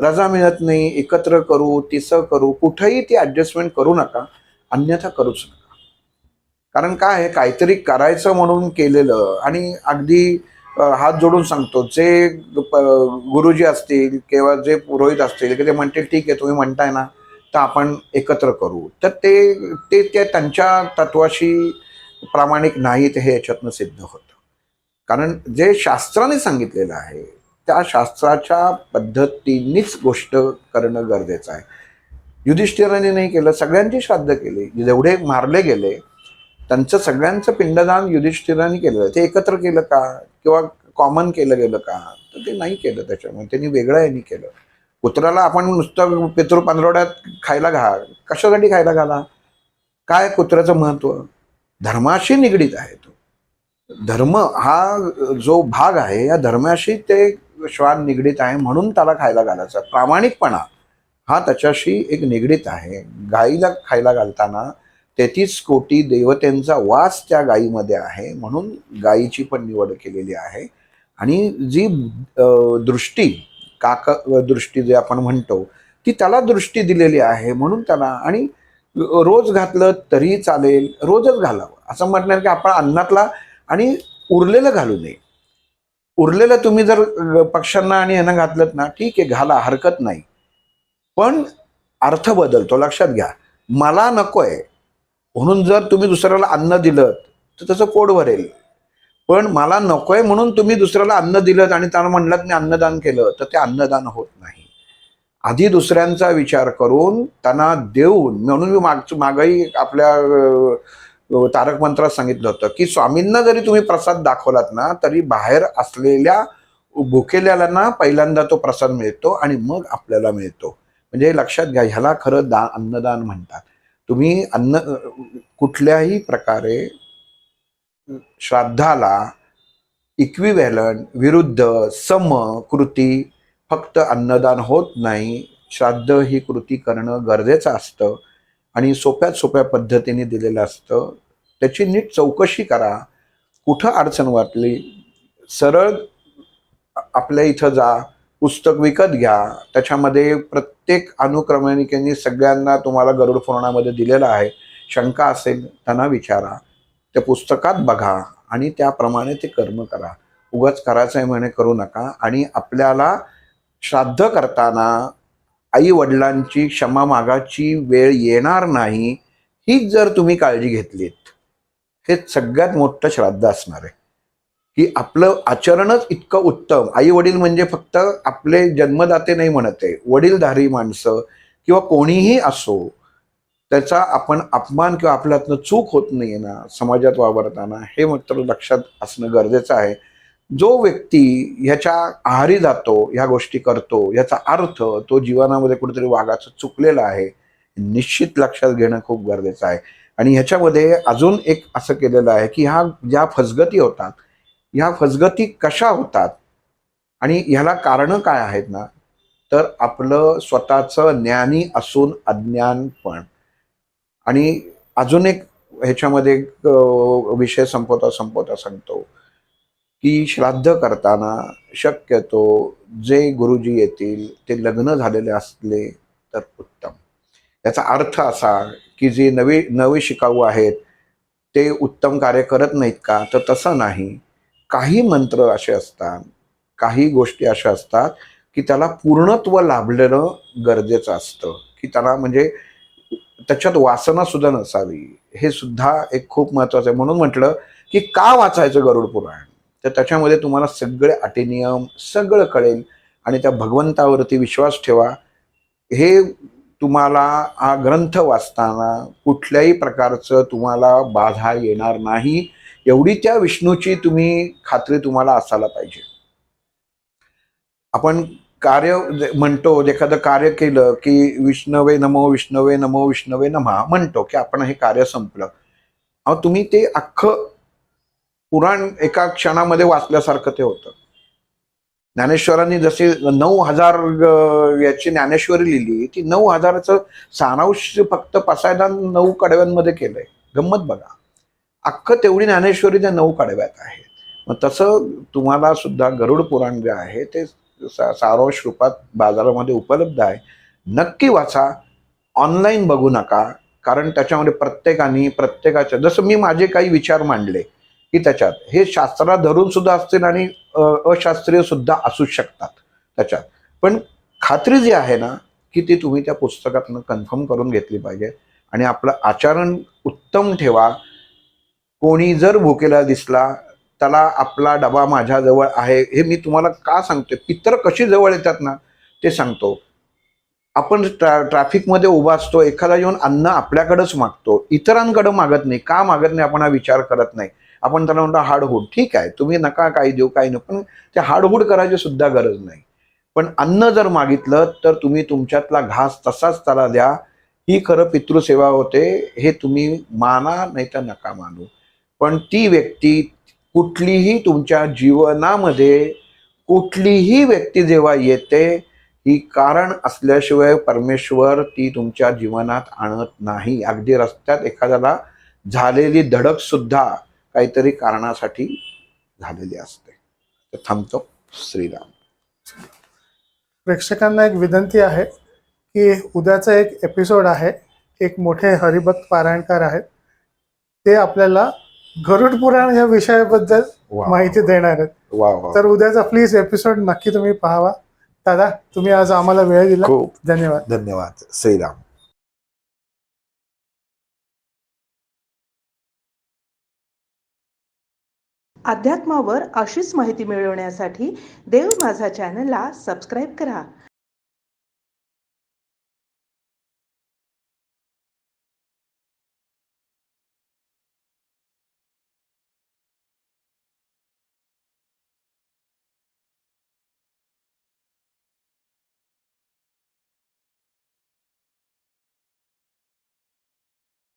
रजा मिळत नाही, एकत्र करू, तिसं करू, कुठेही ती ॲडजस्टमेंट करू नका, अन्यथा करूच नका. कारण काय आहे, काहीतरी करायचं म्हणून केलेलं. आणि अगदी हात जोडून सांगतो, जे गुरुजी असतील किंवा जे पुरोहित असतील की ते म्हणतील ठीक आहे तुम्ही म्हणताय ना, तर आपण एकत्र करू, तर ते ते ते त्यांच्या तत्वाशी प्रामाणिक नाहीत हे याच्यातनं सिद्ध होतं. कारण जे शास्त्राने सांगितलेलं आहे त्या शास्त्राच्या पद्धतीनेच गोष्ट करणं गरजेचं आहे. युधिष्ठिराने नाही केलं, सगळ्यांची श्राद्ध केली. जेवढे मारले गेले त्यांचं सगळ्यांचं पिंडदान युधिष्ठिराने केलं. ते एकत्र केलं का किंवा कॉमन केलं गेलं का, तर ते नाही केलं. त्याच्यामुळे त्यांनी वेगळं यांनी केलं. कुत्र्याला आपण नुसतं पितृ पंधरवड्यात खायला कशासाठी खायला घाला, काय कुत्र्याचं महत्व, धर्माशी निगडीत आहे. तो धर्म हा जो भाग आहे या धर्माशी ते श्वान निगडीत आहे म्हणून त्याला खायला घालायचा. प्रामाणिकपणा हा त्याच्याशी एक निगडीत आहे. गाईला खायला घालताना 33 कोटी देवतेंचा वास त्या गायीमध्ये आहे म्हणून गायीची पण निवड केलेली आहे. आणि जी दृष्टी दृष्टी जे आपण म्हणतो ती त्याला दृष्टी दिलेली आहे म्हणून त्याला. आणि रोज घातलं तरी चालेल, रोजच घालावं असं म्हणणार की आपण अन्नातला आणि उरलेलं घालू नये. उरलेलं तुम्ही जर पक्ष्यांना आणि यांना घातलं ना, ठीक आहे घाला, हरकत नाही, पण अर्थ बदलतो, लक्षात घ्या. मला नकोय म्हणून जर तुम्ही दुसऱ्याला अन्न दिलं तर त्याचं पोट भरेल, पण मला नकोय म्हणून तुम्ही दुसऱ्याला अन्न दिलं आणि त्याला म्हणलात मी अन्नदान केलं, तर ते अन्नदान होत नाही. आधी दुसऱ्यांचा विचार करून त्यांना देऊन. म्हणून मी मागही आपल्या तारक मंत्रात सांगितलं होतं की स्वामींना जरी तुम्ही प्रसाद दाखवलात ना, तरी बाहेर असलेल्या भुकेल्याला पहिल्यांदा तो प्रसाद मिळतो आणि मग आपल्याला मिळतो. म्हणजे लक्षात घ्या, ह्याला खरं अन्नदान म्हणतात. तुम्ही कुठल्याही प्रकारे श्राद्धाला इक्विव्हॅलंट विरुद्ध सम कृती फक्त अन्नदान होत नाही. श्राद्ध ही कृती करणं गरजेचं असतं आणि सोप्या पद्धतीने दिलेलं असतं. त्याची नीट चौकशी करा. कुठं अडचण वाटली सरळ आपल्या इथं जा, पुस्तक विकत घ्या. त्याच्यामध्ये प्रत्येक अनुक्रमणिकेने सगळ्यांना तुम्हाला गरुड पुराणामध्ये दिलेलं आहे. शंका असेल त्यांना विचारा, त्या पुस्तकात बघा आणि त्याप्रमाणे ते कर्म करा. उगाच करायचं आहे म्हणे करू नका. आणि आपल्याला श्राद्ध करताना आई वडिलांची क्षमा मागाची वेळ येणार नाही, ही जर तुम्ही काळजी घेतलीत, हे सगळ्यात मोठं श्राद्ध असणार आहे. की आपलं आचरणच इतकं उत्तम. आई वडील म्हणजे फक्त आपले जन्मदाते नाही म्हणत आहे, वडीलधारी माणसं किंवा कोणीही असो, त्याचा आपण अपमान किंवा आपल्यातनं चूक होत नाहीये ना समाजात वावरताना, हे मात्र लक्षात असणं गरजेचं आहे. जो व्यक्ती ह्याच्या आहारी जातो, ह्या गोष्टी करतो, याचा अर्थ तो जीवनामध्ये कुठेतरी वागाचं चुकलेला आहे, निश्चित लक्षात घेणं खूप गरजेचं आहे. आणि ह्याच्यामध्ये अजून एक असं केलेलं आहे, की ह्या ज्या फसगती होतात, ह्या फसगती कशा होतात आणि ह्याला कारणं काय आहेत ना, तर आपलं स्वतःचं ज्ञानी असून अज्ञानपण. आणि अजून एक ह्याच्यामध्ये एक विषय संपवता सांगतो, की श्राद्ध करताना शक्यतो जे गुरुजी येतील ते लग्न झालेले असले तर उत्तम. याचा अर्थ असा, की जे नवे शिकाऊ आहेत ते उत्तम कार्य करत नाहीत का? तर तसं नाही. काही मंत्र असे असतात, काही गोष्टी अशा असतात, की त्याला पूर्णत्व लाभलेलं गरजेचं असतं, की त्याला म्हणजे त्याच्यात वासना सुद्धा नसावी. हे सुद्धा एक खूप महत्वाचं आहे. म्हणून म्हटलं, की का वाचायचं गरुड पुराण? तर त्याच्यामध्ये तुम्हाला सगळे अटीनियम सगळं कळेल आणि त्या भगवंतावरती विश्वास ठेवा. हे तुम्हाला हा ग्रंथ वाचताना कुठल्याही प्रकारचं तुम्हाला बाधा येणार नाही. एवढी त्या विष्णूची खात्री तुम्हाला असायला पाहिजे. आपण कार्य म्हणतो, एखादं कार्य केलं, की विष्णवे नमो, विष्णवे नमो, विष्णवे नमः म्हणतो, की आपण हे कार्य संपलं. अहो तुम्ही ते अख्खं पुराण एका क्षणामध्ये वाचल्यासारखं ते होतं. ज्ञानेश्वरांनी जशी 9,000 याची ज्ञानेश्वरी लिहिली, ती 9,000चं सारांश फक्त पसायदान 9 कडव्यांमध्ये केलंय. गंमत बघा. अख्खं तेवढी ज्ञानेश्वरी त्या 9 कडव्यात आहे. मग तसं तुम्हाला सुद्धा गरुड पुराण जे आहे ते सारांश रूपात बाजारामध्ये उपलब्ध आहे. नक्की वाचा. ऑनलाईन बघू नका. कारण त्याच्यामध्ये प्रत्येकाने प्रत्येकाच्या जसं मी माझे काही विचार मांडले, की त्याच्यात हे शास्त्रात धरून सुद्धा असतील आणि अशास्त्रीय सुद्धा असू शकतात त्याच्यात. पण खात्री जी आहे ना, की ती तुम्ही त्या पुस्तकातनं कन्फर्म करून घेतली पाहिजे आणि आपलं आचरण उत्तम ठेवा. कोणी जर भुकेला दिसला, त्याला आपला डबा माझ्याजवळ आहे, हे मी तुम्हाला का सांगतोय? पितर कशी जवळ येतात ना, ते सांगतो. आपण ट्रॅफिकमध्ये उभा असतो, एखादा येऊन अन्न आपल्याकडेच मागतो, इतरांकडे मागत नाही. का मागत नाही आपण हा विचार करत नाही. आपण त्याला म्हणतो हाडहूड. ठीक आहे, तुम्ही नका काही देऊ काही नको, पण ते हाडहूड करायची सुद्धा गरज नाही. पण अन्न जर मागितलं तर तुम्ही तुमच्यातला घास तसाच त्याला द्या. ही खरं पितृसेवा होते. हे तुम्ही माना नाही तर नका मानू. पण ती व्यक्ती कुठलीही तुमच्या जीवनामध्ये कुठलीही व्यक्ती जेव्हा येते, ही कारण असल्याशिवाय परमेश्वर ती तुमच्या जीवनात आणत नाही. अगदी रस्त्यात एखाद्याला झालेली धडक सुद्धा काहीतरी कारणासाठी झालेली असते. तर थांबतो. श्रीराम. प्रेक्षकांना एक विनंती आहे की उद्याचा एक एपिसोड आहे. एक मोठे हरिभक्त पारायणकार आहेत, ते आपल्याला गरुड पुराण या विषयाबद्दल वा माहिती देणार आहेत. वा वा. तर उद्याचा प्लीज एपिसोड नक्की तुम्ही पाहावा. दादा, तुम्ही आज आम्हाला वेळ दिला, खूप धन्यवाद. धन्यवाद. श्रीराम. अध्यात्मावर अशीच माहिती मिळवण्यासाठी देव माझा चॅनलला सबस्क्राईब करा